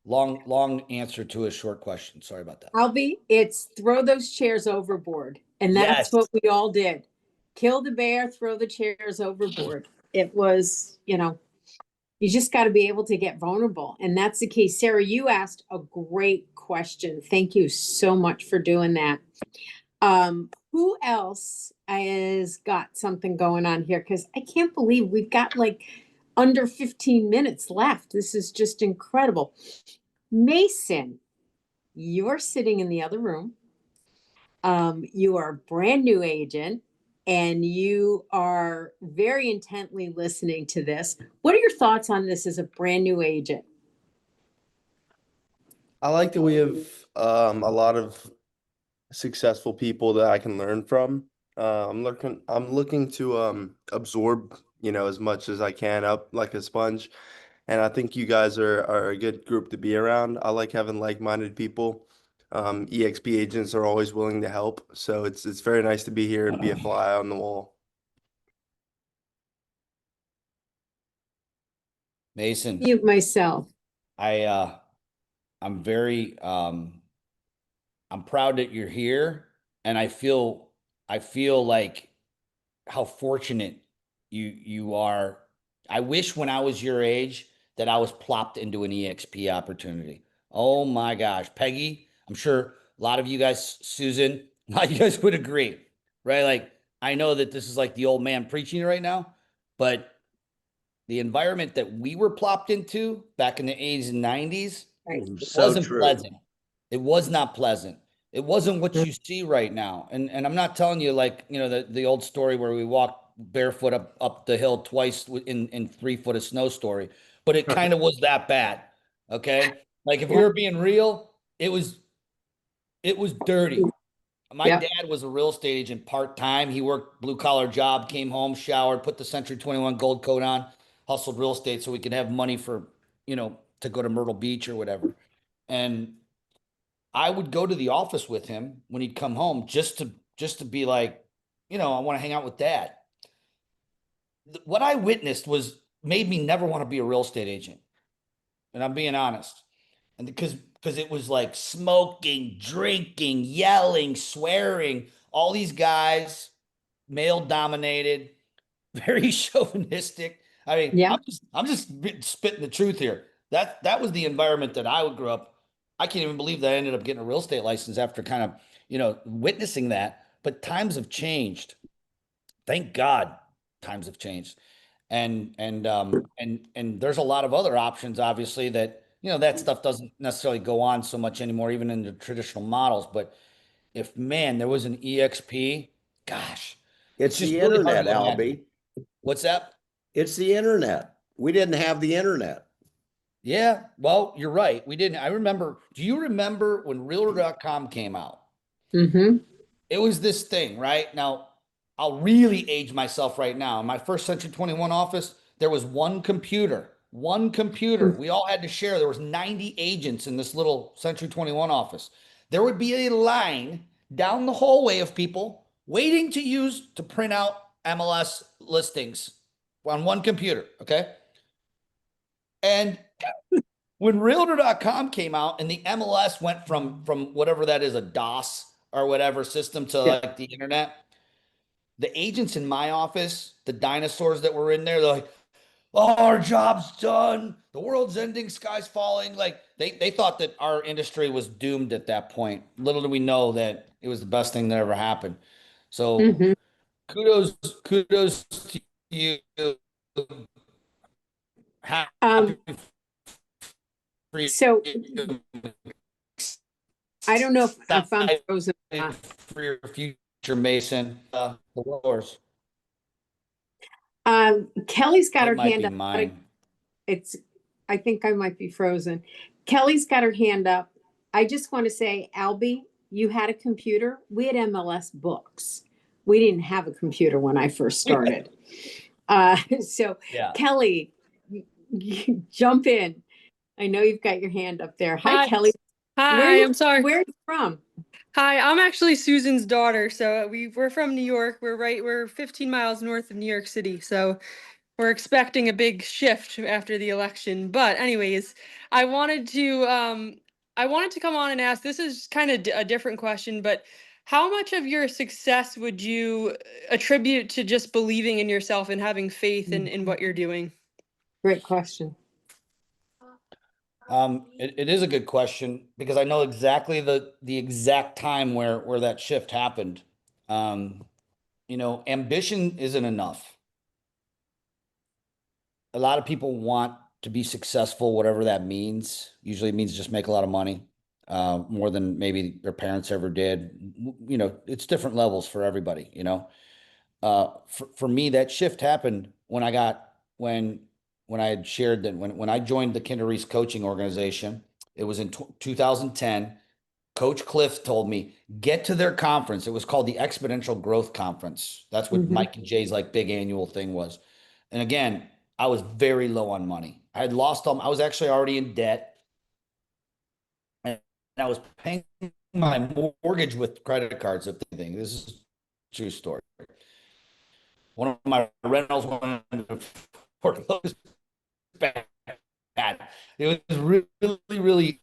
S3: long answer to a short question. Sorry about that.
S1: Albie, it's throw those chairs overboard. And that's
S3: Yes.
S1: what we all did. Kill the bear, throw the chairs overboard. It was, you just got to be able to get vulnerable. And that's the key. Sarah, you asked a great question. Thank you so much for doing that. Who else has got something going on here? Because I can't believe we've got like under 15 minutes left. This is just incredible. Mason, you're sitting in the other room. You are a brand new agent and you are very intently listening to this. What are your thoughts on this as a brand new agent?
S9: I like that we have a lot of successful people that I can learn from. I'm looking to absorb, as much as I can up like a sponge. And I think you guys are a good group to be around. I like having like-minded people. EXP agents are always willing to help, so it's very nice to be here and be a fly on the wall.
S3: Mason,
S1: You, myself.
S3: I I'm very I'm proud that you're here, and I feel like how fortunate you are. I wish when I was your age that I was plopped into an EXP opportunity. Oh my gosh, Peggy, I'm sure a lot of you guys, Susan, a lot of you guys would agree, right? Like I know that this is like the old man preaching right now, but the environment that we were plopped into back in the 80s and 90s,
S1: Right.
S3: it
S5: So
S3: wasn't
S5: true.
S3: pleasant. It was not pleasant. It wasn't what you see right now. And I'm not telling you like, the old story where we walked barefoot up the hill twice in 3 foot of snow story, but it kind of was that bad. Okay. Like if
S1: Yep.
S3: you're being real, it was dirty. My
S1: Yep.
S3: dad was a real estate agent part-time. He worked blue collar job, came home, showered, put the Century 21 gold coat on, hustled real estate so we could have money for, to go to Myrtle Beach or whatever. And I would go to the office with him when he'd come home just to be like, I want to hang out with dad. What I witnessed was made me never want to be a real estate agent. And I'm being honest. And because it was like smoking, drinking, yelling, swearing, all these guys, male dominated, very chauvinistic. I mean,
S1: Yeah.
S3: I'm just spitting the truth here. That was the environment that I would grow up. I can't even believe that I ended up getting a real estate license after kind of, witnessing that. But times have changed. Thank God times have changed. And there's a lot of other options, obviously, that, that stuff doesn't necessarily go on so much anymore, even in the traditional models. But if, man, there was an EXP, gosh, it's
S5: It's
S3: just
S5: the
S3: really hard
S5: internet,
S3: to imagine.
S5: Albie.
S3: What's that?
S5: It's the internet. We didn't have the internet.
S3: Yeah, well, you're right. We didn't. I remember, do you remember when Realtor.com came out?
S1: Mm-hmm.
S3: It was this thing, right? Now, I'll really age myself right now. In my first Century 21 office, there was one computer, one computer. We all had to share. There was 90 agents in this little Century 21 office. There would be a line down the hallway of people waiting to print out MLS listings on one computer, okay? And when Realtor.com came out and the MLS went from whatever that is, a DOS or whatever system to
S1: Yeah.
S3: like the internet, the agents in my office, the dinosaurs that were in there, they're like, "Oh, our job's done. The world's ending, sky's falling." Like they thought that our industry was doomed at that point. Little did we know that it was the best thing that ever happened. So
S1: Mm-hmm.
S3: kudos to you. Happy
S1: Um,
S3: for you.
S1: so I don't know if I'm
S3: Excited
S1: frozen or not.
S3: for your future, Mason. The wars.
S1: Kelly's got
S3: It
S1: her
S3: might
S1: hand
S3: be
S1: up.
S3: mine.
S1: It's, I think I might be frozen. Kelly's got her hand up. I just want to say, Albie, you had a computer. We had MLS books. We didn't have a computer when I first started. So
S3: Yeah.
S1: Kelly, you jump in. I know you've got your hand up there. Hi,
S10: Hi.
S1: Kelly.
S10: Hi, I'm sorry.
S1: Where are you from?
S10: Hi, I'm actually Susan's daughter. So we're from New York. We're 15 miles north of New York City. So we're expecting a big shift after the election. But anyways, I wanted to come on and ask, this is kind of a different question, but how much of your success would you attribute to just believing in yourself and having faith in what you're doing?
S1: Great question.
S3: It is a good question because I know exactly the exact time where that shift happened. Ambition isn't enough. A lot of people want to be successful, whatever that means. Usually it means just make a lot of money, more than maybe their parents ever did. It's different levels for everybody. For me, that shift happened when I had shared that when I joined the Kinder Reese coaching organization, it was in 2010. Coach Cliff told me, get to their conference. It was called the Exponential Growth Conference. That's what
S1: Mhm.
S3: Mike and Jay's like big annual thing was. And again, I was very low on money. I had lost all, I was actually already in debt, and I was paying my mortgage with credit cards, if anything. This is a true story. One of my rentals went into foreclosure. Bad. It was really, really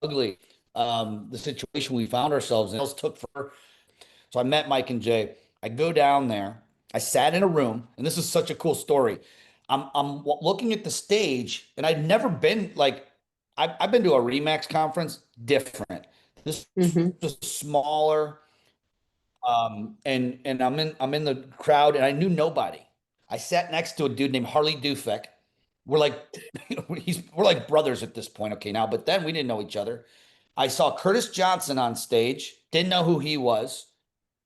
S3: ugly. The situation we found ourselves in. It took for. So I met Mike and Jay. I go down there. I sat in a room, and this is such a cool story. I'm looking at the stage, and I'd never been like, I've been to a Remax conference, different. This
S1: Mhm.
S3: was smaller, and I'm in the crowd, and I knew nobody. I sat next to a dude named Harley Dufek. We're like, we're like brothers at this point, okay, now. But then we didn't know each other. I saw Curtis Johnson on stage, didn't know who he was.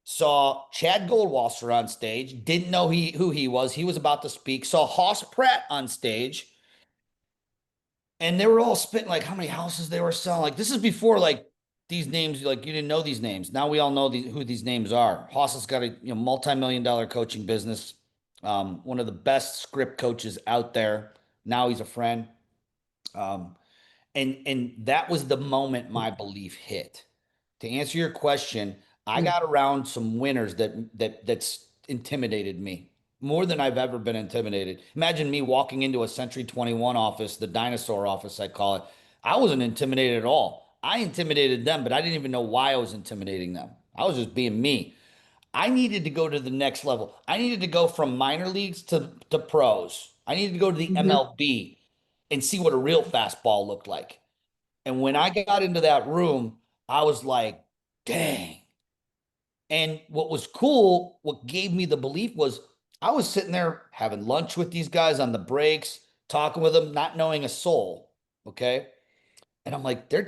S3: Saw Chad Goldwasser on stage, didn't know who he was. He was about to speak. Saw Hoss Pratt on stage, and they were all spitting like how many houses they were selling. Like this is before like these names, like you didn't know these names. Now we all know who these names are. Hoss has got a multi-million-dollar coaching business, one of the best script coaches out there. Now he's a friend. Um, and that was the moment my belief hit. To answer your question, I got around some winners that's intimidated me more than I've ever been intimidated. Imagine me walking into a Century 21 office, the dinosaur office, I call it. I wasn't intimidated at all. I intimidated them, but I didn't even know why I was intimidating them. I was just being me. I needed to go to the next level. I needed to go from minor leagues to pros. I needed to go to the
S1: Mhm.
S3: MLB and see what a real fastball looked like. And when I got into that room, I was like, dang. And what was cool, what gave me the belief was I was sitting there having lunch with these guys on the breaks, talking with them, not knowing a soul. Okay. And I'm like, they're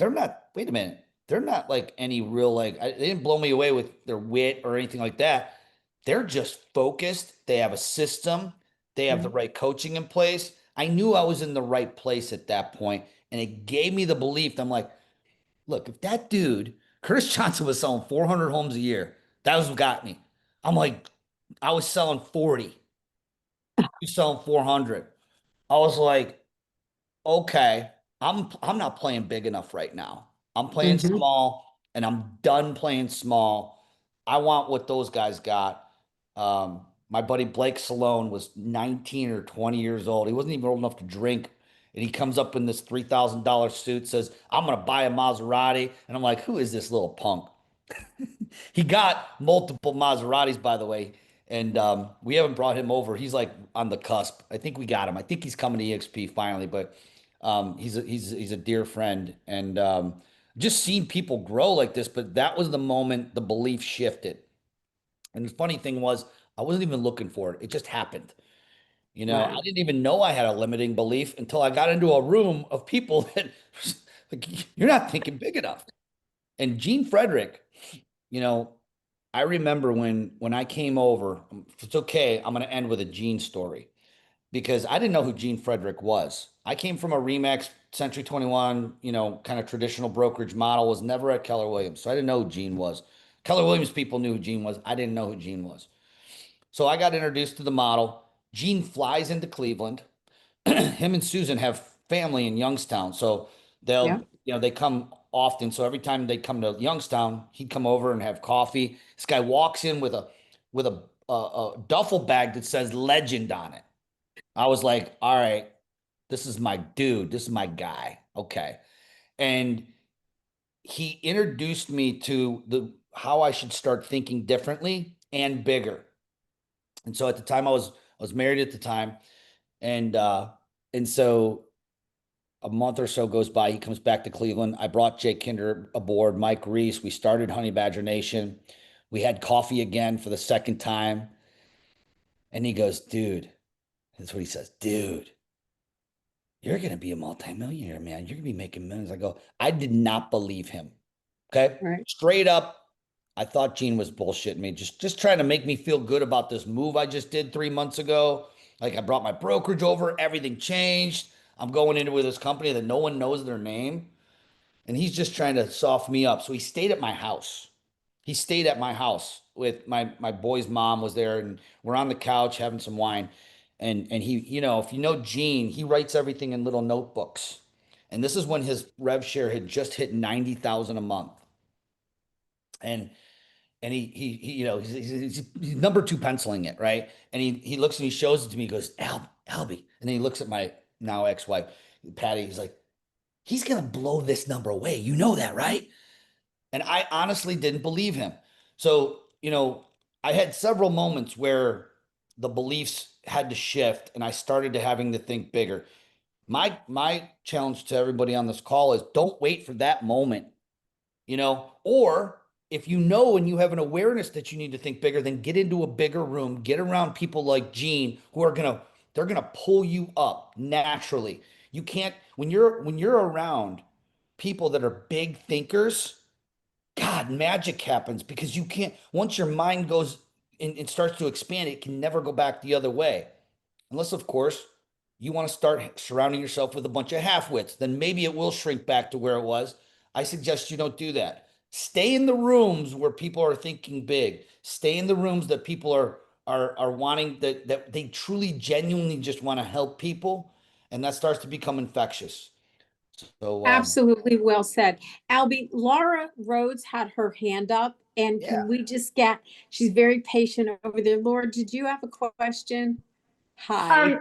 S3: not, wait a minute. They're not like any real, like, they didn't blow me away with their wit or anything like that. They're just focused. They have a system. They have the right coaching in place. I knew I was in the right place at that point, and it gave me the belief. I'm like, look, if that dude, Curtis Johnson, was selling 400 homes a year, that was what got me. I'm like, I was selling 40. He's selling 400. I was like, okay, I'm not playing big enough right now. I'm playing
S1: Mhm.
S3: small, and I'm done playing small. I want what those guys got. My buddy Blake Salone was 19 or 20 years old. He wasn't even old enough to drink. And he comes up in this $3,000 suit, says, I'm going to buy a Maserati. And I'm like, who is this little punk? He got multiple Maseratis, by the way, and we haven't brought him over. He's like on the cusp. I think we got him. I think he's coming to EXP finally, but he's a dear friend, and just seen people grow like this. But that was the moment the belief shifted. And the funny thing was, I wasn't even looking for it. It just happened. I
S1: Wow.
S3: didn't even know I had a limiting belief until I got into a room of people that like, you're not thinking big enough. And Gene Frederick, you know, I remember when I came over, if it's okay, I'm going to end with a Gene story because I didn't know who Gene Frederick was. I came from a Remax Century 21, kind of traditional brokerage model, was never at Keller Williams. So I didn't know who Gene was. Keller Williams people knew who Gene was. I didn't know who Gene was. So I got introduced to the model. Gene flies into Cleveland. Him and Susan have family in Youngstown. So
S1: Yeah.
S3: they come often. So every time they come to Youngstown, he'd come over and have coffee. This guy walks in with a duffel bag that says legend on it. I was like, all right, this is my dude. This is my guy. Okay. And he introduced me to the how I should start thinking differently and bigger. And so at the time I was married at the time. And so a month or so goes by. He comes back to Cleveland. I brought Jake Kinder aboard, Mike Reese. We started Honey Badger Nation. We had coffee again for the second time. And he goes, dude, that's what he says, dude, you're going to be a multimillionaire, man. You're going to be making millions. I go, I did not believe him. Okay.
S1: Right.
S3: Straight up. I thought Gene was bullshitting me, just trying to make me feel good about this move I just did 3 months ago. Like I brought my brokerage over, everything changed. I'm going into with this company that no one knows their name. And he's just trying to soften me up. So he stayed at my house. He stayed at my house with my boy's mom was there, and we're on the couch having some wine. And he, if you know Gene, he writes everything in little notebooks. And this is when his rev share had just hit 90,000 a month. And he he's number two penciling it, right? And he looks and he shows it to me. He goes, Albie. And then he looks at my now ex-wife, Patty. He's like, he's gonna blow this number away. You know that, right? And I honestly didn't believe him. So, I had several moments where the beliefs had to shift and I started to having to think bigger. My challenge to everybody on this call is don't wait for that moment, or if you know and you have an awareness that you need to think bigger, then get into a bigger room, get around people like Gene who are they're gonna pull you up naturally. You can't when you're around people that are big thinkers, God, magic happens because you can't, once your mind goes and starts to expand, it can never go back the other way. Unless, of course, you want to start surrounding yourself with a bunch of half-wits, then maybe it will shrink back to where it was. I suggest you don't do that. Stay in the rooms where people are thinking big. Stay in the rooms that people are wanting that they truly genuinely just want to help people, and that starts to become infectious. So
S1: Absolutely well said. Albie, Laura Rhodes had her hand up, and
S3: yeah.
S1: can we just she's very patient over there. Laura, did you have a question? Hi.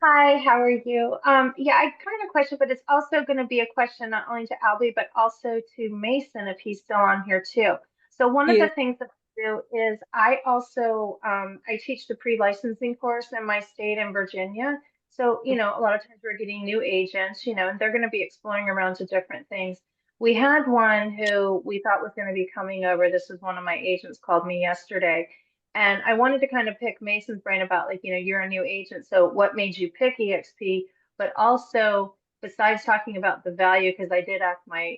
S11: Hi, how are you? Yeah, I kind of have a question, but it's also going to be a question not only to Albie, but also to Mason if he's still on here too. So one of
S1: Yeah.
S11: the things that I do is I also I teach the pre-licensing course in my state in Virginia. So, a lot of times we're getting new agents, and they're going to be exploring around to different things. We had one who we thought was going to be coming over. This is one of my agents called me yesterday. And I wanted to kind of pick Mason's brain about, like, you're a new agent. So what made you pick EXP? But also, besides talking about the value, because I did ask my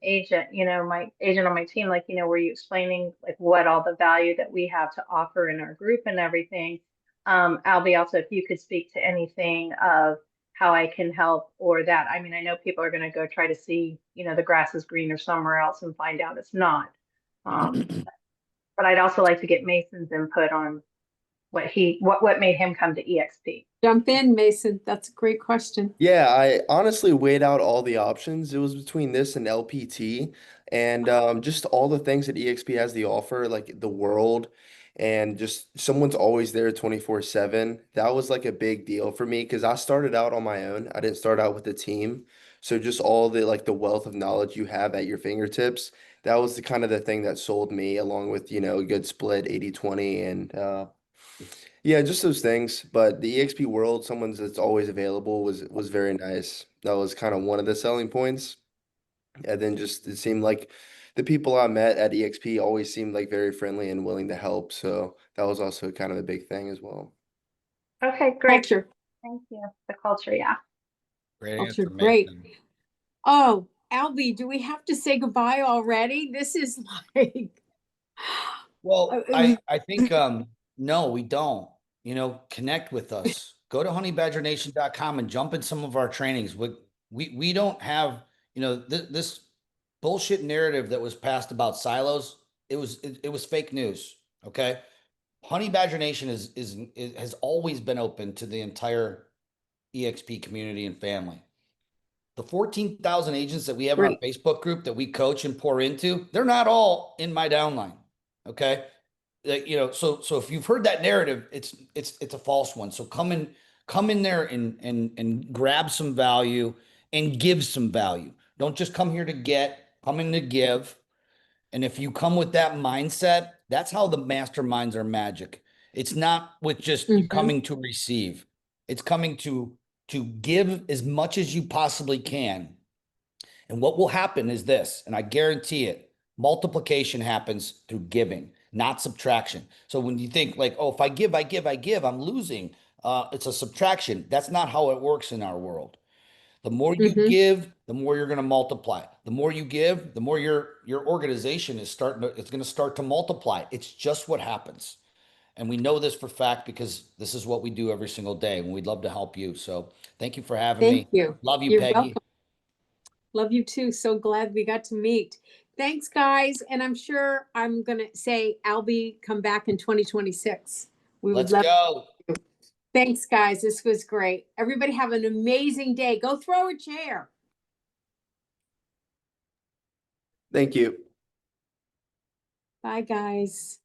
S11: agent, my agent on my team, like, were you explaining like what all the value that we have to offer in our group and everything? Albie, also, if you could speak to anything of how I can help or that. I mean, I know people are going to go try to see, the grass is greener somewhere else and find out it's not. But I'd also like to get Mason's input on what made him come to EXP.
S1: Jump in, Mason. That's a great question.
S9: Yeah, I honestly weighed out all the options. It was between this and LPT, and just all the things that EXP has to offer, like the world, and just someone's always there 24/7. That was like a big deal for me because I started out on my own. I didn't start out with a team. So just all the like the wealth of knowledge you have at your fingertips, that was the kind of the thing that sold me, along with, a good split 80/20 and yeah, just those things. But the EXP world, someone's that's always available was very nice. That was kind of one of the selling points. And then just it seemed like the people I met at EXP always seemed like very friendly and willing to help. So that was also kind of a big thing as well.
S11: Okay, great.
S1: Culture.
S11: Thank you. The culture, yeah.
S3: Great
S1: Culture,
S3: answer,
S1: great.
S3: Mason.
S1: Oh, Albie, do we have to say goodbye already? This is like,
S3: Well, I think no, we don't. Connect with us. Go to honeybadgernation.com and jump in some of our trainings. We don't have, this bullshit narrative that was passed about silos. It was fake news. Okay. Honey Badger Nation has always been open to the entire EXP community and family. The 14,000 agents that we have in our Facebook group that we coach and pour into, they're not all in my downline. Okay. So if you've heard that narrative, it's a false one. So come in there and grab some value and give some value. Don't just come here to get, come in to give. And if you come with that mindset, that's how the masterminds are magic. It's not with just you coming to receive. It's coming to give as much as you possibly can. And what will happen is this, and I guarantee it, multiplication happens through giving, not subtraction. So when you think like, oh, if I give, I'm losing. It's a subtraction. That's not how it works in our world. The more you give, the more you're going to multiply. The more you give, the more your organization it's going to start to multiply. It's just what happens. And we know this for fact because this is what we do every single day, and we'd love to help you. So thank you for having me.
S1: thank you.
S3: Love you,
S1: You're
S3: Peggy.
S1: welcome. Love you too. So glad we got to meet. Thanks, guys. And I'm sure I'm going to say, Albie, come back in 2026. We would
S3: Let's
S1: love
S3: go.
S1: to. Thanks, guys. This was great. Everybody have an amazing day. Go throw a chair.
S9: Thank you.
S1: Bye, guys.